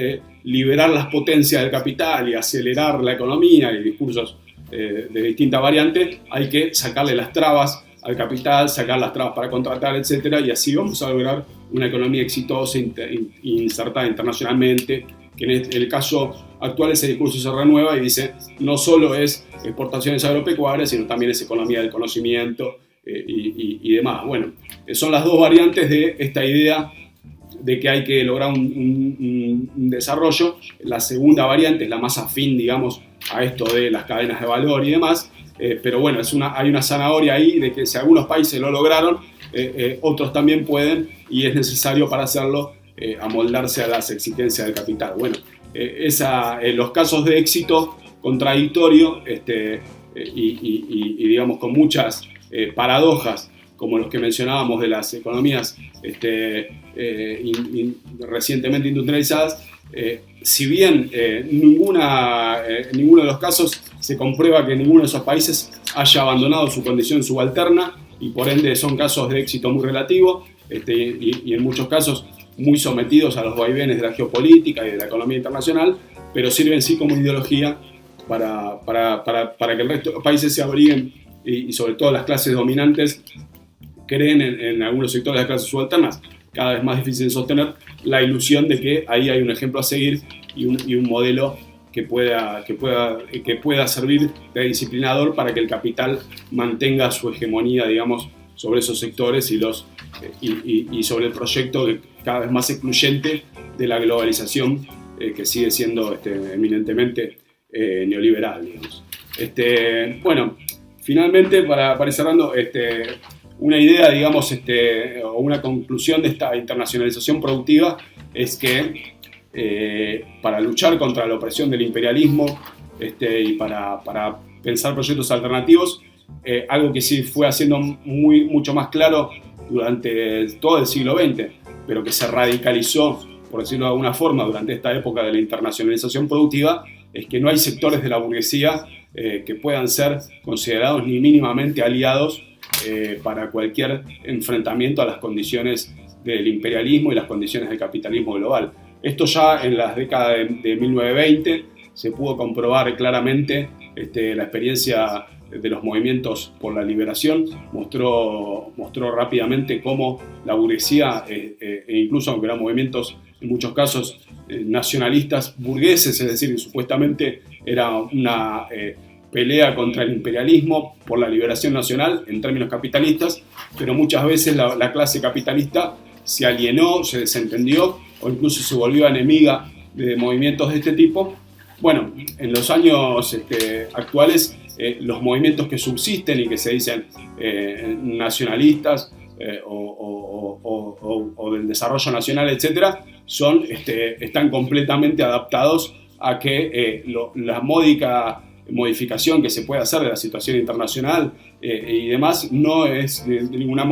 S1: liberar las potencias del capital y acelerar la economía, y discursos de distintas variantes, hay que sacarle las trabas al capital, sacar las trabas para contratar, etcétera, y así vamos a lograr una economía exitosa e insertada internacionalmente, que en el caso actual ese discurso se renueva y dice no solo es exportaciones agropecuarias, sino también es economía del conocimiento y demás. Bueno, son las dos variantes de esta idea de que hay que lograr un desarrollo. La segunda variante es la más afín, digamos, a esto de las cadenas de valor y demás, pero bueno, hay una zanahoria ahí de que si algunos países lo lograron, otros también pueden, y es necesario para hacerlo amoldarse a las exigencias del capital. Bueno, los casos de éxito contradictorio y digamos con muchas paradojas, como los que mencionábamos de las economías recientemente industrializadas, si bien en ninguno de los casos se comprueba que ninguno de esos países haya abandonado su condición subalterna, y por ende son casos de éxito muy relativo, y en muchos casos muy sometidos a los vaivenes de la geopolítica y de la economía internacional, pero sirven sí como ideología para que el resto de los países se abriguen, y sobre todo las clases dominantes creen en algunos sectores de las clases subalternas, cada vez más difícil de sostener, la ilusión de que ahí hay un ejemplo a seguir y un modelo que pueda servir de disciplinador para que el capital mantenga su hegemonía, digamos, sobre esos sectores y sobre el proyecto cada vez más excluyente de la globalización, que sigue siendo eminentemente neoliberal, digamos. Bueno, finalmente, para ir cerrando, una idea, digamos, o una conclusión de esta internacionalización productiva es que para luchar contra la opresión del imperialismo y para pensar proyectos alternativos, algo que sí fue haciendo mucho más claro durante todo el siglo XX, pero que se radicalizó, por decirlo de alguna forma, durante esta época de la internacionalización productiva, es que no hay sectores de la burguesía que puedan ser considerados ni mínimamente aliados para cualquier enfrentamiento a las condiciones del imperialismo y las condiciones del capitalismo global. Esto ya en las décadas de 1920 se pudo comprobar claramente. La experiencia de los movimientos por la liberación mostró rápidamente cómo la burguesía, e incluso aunque eran movimientos en muchos casos nacionalistas burgueses, es decir, que supuestamente era una pelea contra el imperialismo por la liberación nacional en términos capitalistas, pero muchas veces la clase capitalista se alienó, se desentendió o incluso se volvió enemiga de movimientos de este tipo. Bueno, en los años actuales, los movimientos que subsisten y que se dicen nacionalistas o del desarrollo nacional, etcétera, están completamente adaptados a que la módica modificación que se puede hacer de la situación internacional y demás no es de ninguna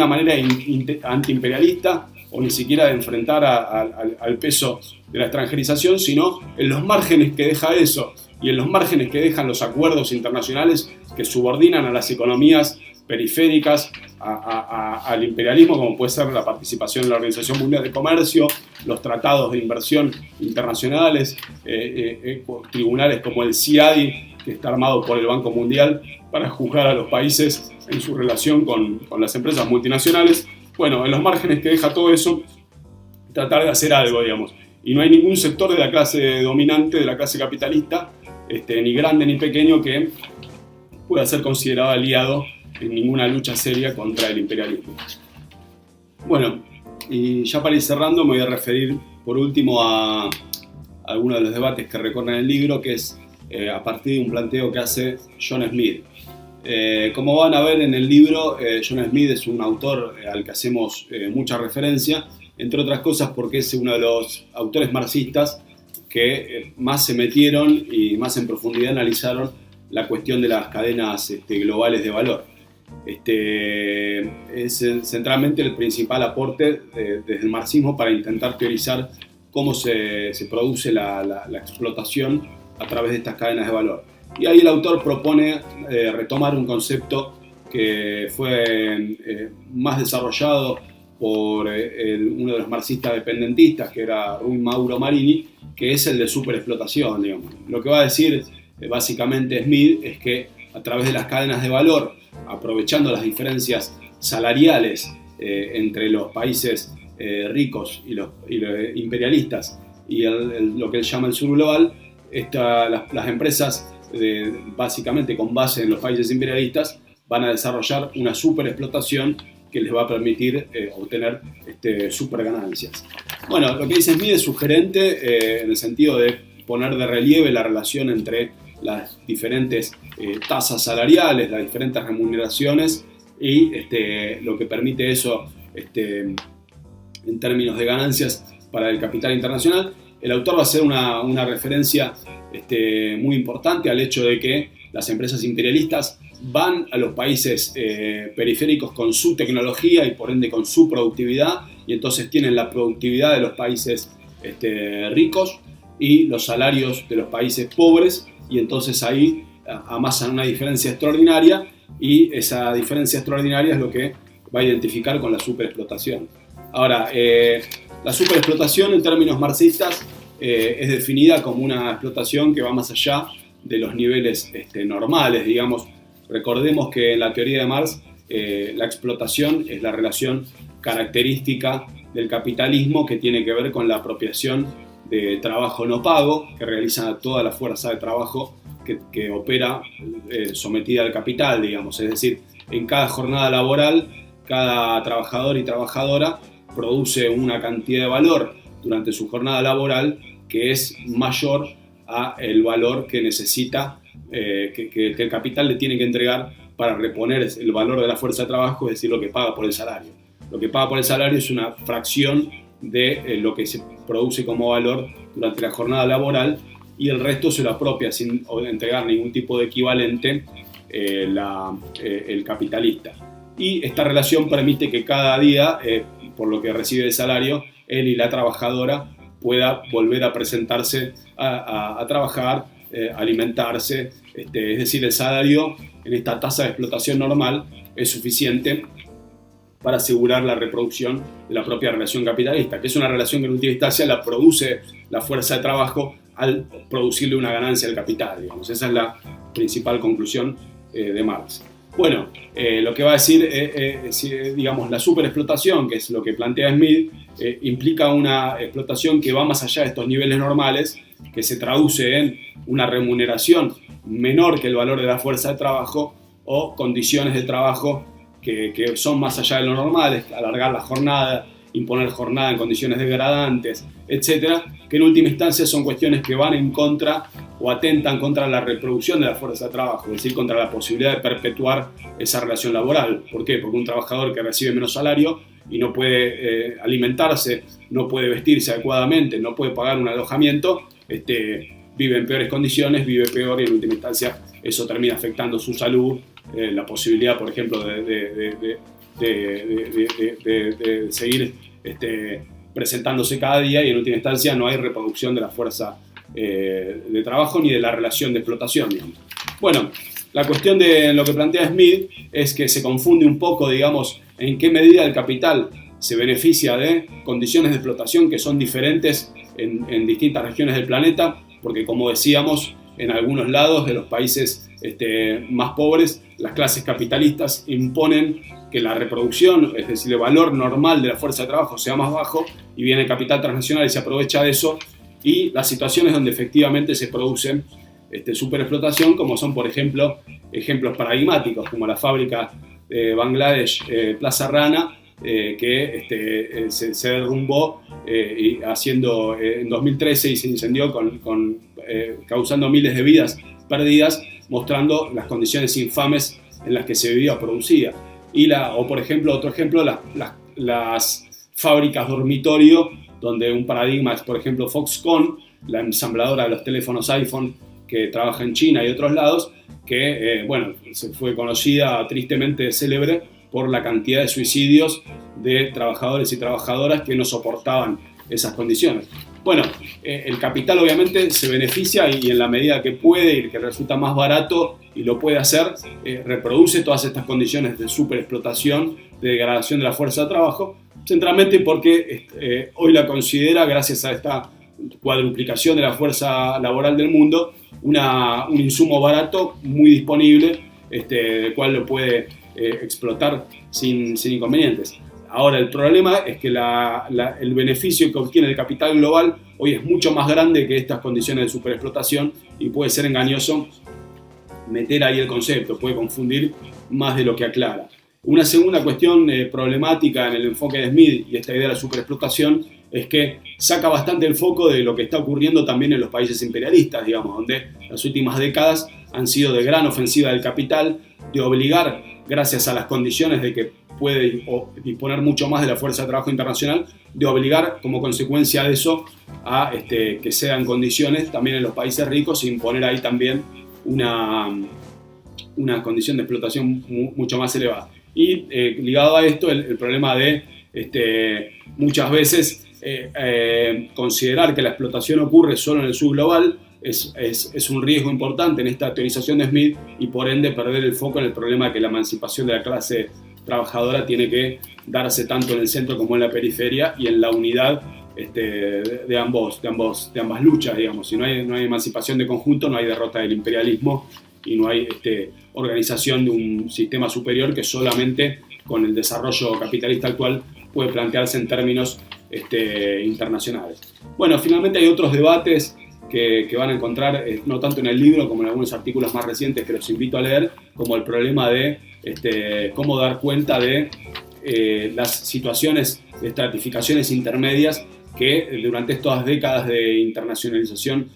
S1: manera antiimperialista o ni siquiera de enfrentar al peso de la extranjerización, sino en los márgenes que deja eso y en los márgenes que dejan los acuerdos internacionales que subordinan a las economías periféricas al imperialismo, como puede ser la participación en la Organización Mundial de Comercio, los tratados de inversión internacionales, tribunales como el CIADI, que está armado por el Banco Mundial para juzgar a los países en su relación con las empresas multinacionales. Bueno, en los márgenes que deja todo eso, tratar de hacer algo, digamos. Y no hay ningún sector de la clase dominante, de la clase capitalista, ni grande ni pequeño, que pueda ser considerado aliado en ninguna lucha seria contra el imperialismo. Bueno, y ya para ir cerrando me voy a referir por último a algunos de los debates que recorren el libro, que es a partir de un planteo que hace John Smith. Como van a ver en el libro, John Smith es un autor al que hacemos mucha referencia, entre otras cosas porque es uno de los autores marxistas que más se metieron y más en profundidad analizaron la cuestión de las cadenas globales de valor. Es centralmente el principal aporte desde el marxismo para intentar teorizar cómo se produce la explotación a través de estas cadenas de valor. Y ahí el autor propone retomar un concepto que fue más desarrollado por uno de los marxistas dependentistas, que era Rui Mauro Marini, que es el de superexplotación, digamos. Lo que va a decir básicamente Smith es que a través de las cadenas de valor, aprovechando las diferencias salariales entre los países ricos y los imperialistas y lo que él llama el sur global, las empresas básicamente con base en los países imperialistas van a desarrollar una superexplotación que les va a permitir obtener super ganancias. Bueno, lo que dice Smith es sugerente en el sentido de poner de relieve la relación entre las diferentes tasas salariales, las diferentes remuneraciones y lo que permite eso en términos de ganancias para el capital internacional. El autor va a hacer una referencia muy importante al hecho de que las empresas imperialistas van a los países periféricos con su tecnología y por ende con su productividad, y entonces tienen la productividad de los países ricos y los salarios de los países pobres, y entonces ahí amasan una diferencia extraordinaria, y esa diferencia extraordinaria es lo que va a identificar con la superexplotación. Ahora, la superexplotación en términos marxistas es definida como una explotación que va más allá de los niveles normales, digamos. Recordemos que en la teoría de Marx la explotación es la relación característica del capitalismo que tiene que ver con la apropiación de trabajo no pago que realiza toda la fuerza de trabajo que opera sometida al capital, digamos. Es decir, en cada jornada laboral, cada trabajador y trabajadora produce una cantidad de valor durante su jornada laboral que es mayor a el valor que necesita, que el capital le tiene que entregar para reponer el valor de la fuerza de trabajo, es decir, lo que paga por el salario. Lo que paga por el salario es una fracción de lo que se produce como valor durante la jornada laboral, y el resto se lo apropia sin entregar ningún tipo de equivalente el capitalista. Y esta relación permite que cada día, por lo que recibe de salario, él y la trabajadora pueda volver a presentarse a trabajar, alimentarse. Es decir, el salario en esta tasa de explotación normal es suficiente para asegurar la reproducción de la propia relación capitalista, que es una relación que en última instancia la produce la fuerza de trabajo al producirle una ganancia al capital, digamos. Esa es la principal conclusión de Marx. Bueno, lo que va a decir, digamos, la superexplotación, que es lo que plantea Smith, implica una explotación que va más allá de estos niveles normales, que se traduce en una remuneración menor que el valor de la fuerza de trabajo o condiciones de trabajo que son más allá de lo normal, alargar la jornada, imponer jornada en condiciones degradantes, etcétera, que en última instancia son cuestiones que van en contra o atentan contra la reproducción de la fuerza de trabajo, es decir, contra la posibilidad de perpetuar esa relación laboral. ¿Por qué? Porque un trabajador que recibe menos salario y no puede alimentarse, no puede vestirse adecuadamente, no puede pagar un alojamiento, vive en peores condiciones, vive peor, y en última instancia eso termina afectando su salud, la posibilidad, por ejemplo, de seguir presentándose cada día, y en última instancia no hay reproducción de la fuerza de trabajo ni de la relación de explotación, digamos. Bueno, la cuestión de lo que plantea Smith es que se confunde un poco, digamos, en qué medida el capital se beneficia de condiciones de explotación que son diferentes en distintas regiones del planeta, porque, como decíamos, en algunos lados de los países más pobres, las clases capitalistas imponen que la reproducción, es decir, el valor normal de la fuerza de trabajo, sea más bajo, y viene el capital transnacional y se aprovecha de eso, y las situaciones donde efectivamente se producen superexplotación, como son, por ejemplo, ejemplos paradigmáticos, como la fábrica de Bangladesh, Plaza Rana, que se derrumbó en 2013 y se incendió causando miles de vidas perdidas, mostrando las condiciones infames en las que se vivía o producía. O por ejemplo, otro ejemplo, las fábricas dormitorio, donde un paradigma es, por ejemplo, Foxconn, la ensambladora de los teléfonos iPhone que trabaja en China y otros lados, que se fue conocida, tristemente célebre, por la cantidad de suicidios de trabajadores y trabajadoras que no soportaban esas condiciones. Bueno, el capital obviamente se beneficia y en la medida que puede y que resulta más barato y lo puede hacer, reproduce todas estas condiciones de superexplotación, de degradación de la fuerza de trabajo, centralmente porque hoy la considera, gracias a esta cuadruplicación de la fuerza laboral del mundo, un insumo barato, muy disponible, el cual lo puede explotar sin inconvenientes. Ahora, el problema es que el beneficio que obtiene el capital global hoy es mucho más grande que estas condiciones de superexplotación y puede ser engañoso meter ahí el concepto, puede confundir más de lo que aclara. Una segunda cuestión problemática en el enfoque de Smith y esta idea de la superexplotación es que saca bastante el foco de lo que está ocurriendo también en los países imperialistas, digamos, donde las últimas décadas han sido de gran ofensiva del capital, de obligar, gracias a las condiciones de que puede disponer mucho más de la fuerza de trabajo internacional, de obligar como consecuencia de eso a que sean condiciones también en los países ricos e imponer ahí también una condición de explotación mucho más elevada. Y ligado a esto el problema de muchas veces considerar que la explotación ocurre solo en el sur global es un riesgo importante en esta teorización de Smith y por ende perder el foco en el problema de que la emancipación de la clase trabajadora tiene que darse tanto en el centro como en la periferia y en la unidad de ambas luchas, digamos. Si no hay emancipación de conjunto, no hay derrota del imperialismo y no hay organización de un sistema superior que solamente con el desarrollo capitalista actual puede plantearse en términos internacionales. Bueno, finalmente hay otros debates que van a encontrar, no tanto en el libro como en algunos artículos más recientes que los invito a leer, como el problema de cómo dar cuenta de las situaciones de estratificaciones intermedias que durante estas décadas de internacionalización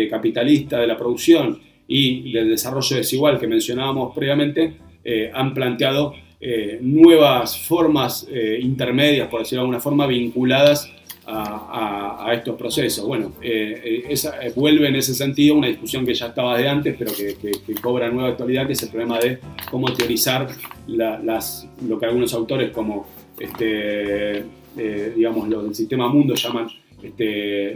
S1: capitalista de la producción y del desarrollo desigual que mencionábamos previamente, han planteado nuevas formas intermedias, por decirlo de alguna forma, vinculadas a estos procesos. Bueno, vuelve en ese sentido una discusión que ya estaba de antes, pero que cobra nueva actualidad, que es el problema de cómo teorizar lo que algunos autores como, digamos, lo del sistema mundo llaman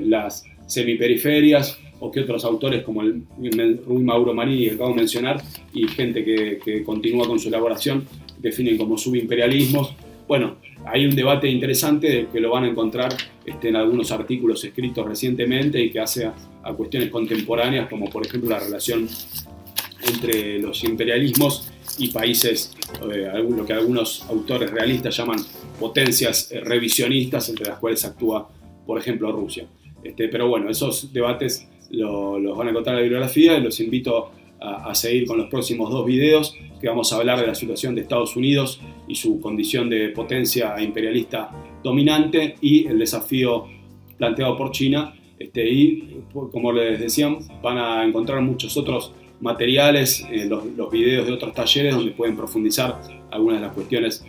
S1: las semiperiferias, o que otros autores como Rui Mauro Marini, que acabo de mencionar, y gente que continúa con su elaboración, definen como subimperialismos. Bueno, hay un debate interesante que lo van a encontrar en algunos artículos escritos recientemente y que hace a cuestiones contemporáneas, como por ejemplo la relación entre los imperialismos y países, lo que algunos autores realistas llaman potencias revisionistas, entre las cuales actúa, por ejemplo, Rusia. Pero bueno, esos debates los van a encontrar en la bibliografía y los invito a seguir con los próximos 2 videos que vamos a hablar de la situación de Estados Unidos y su condición de potencia imperialista dominante y el desafío planteado por China. Y como les decía, van a encontrar muchos otros materiales, los videos de otros talleres donde pueden profundizar algunas de las cuestiones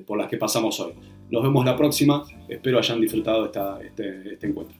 S1: por las que pasamos hoy. Nos vemos la próxima, espero hayan disfrutado este encuentro.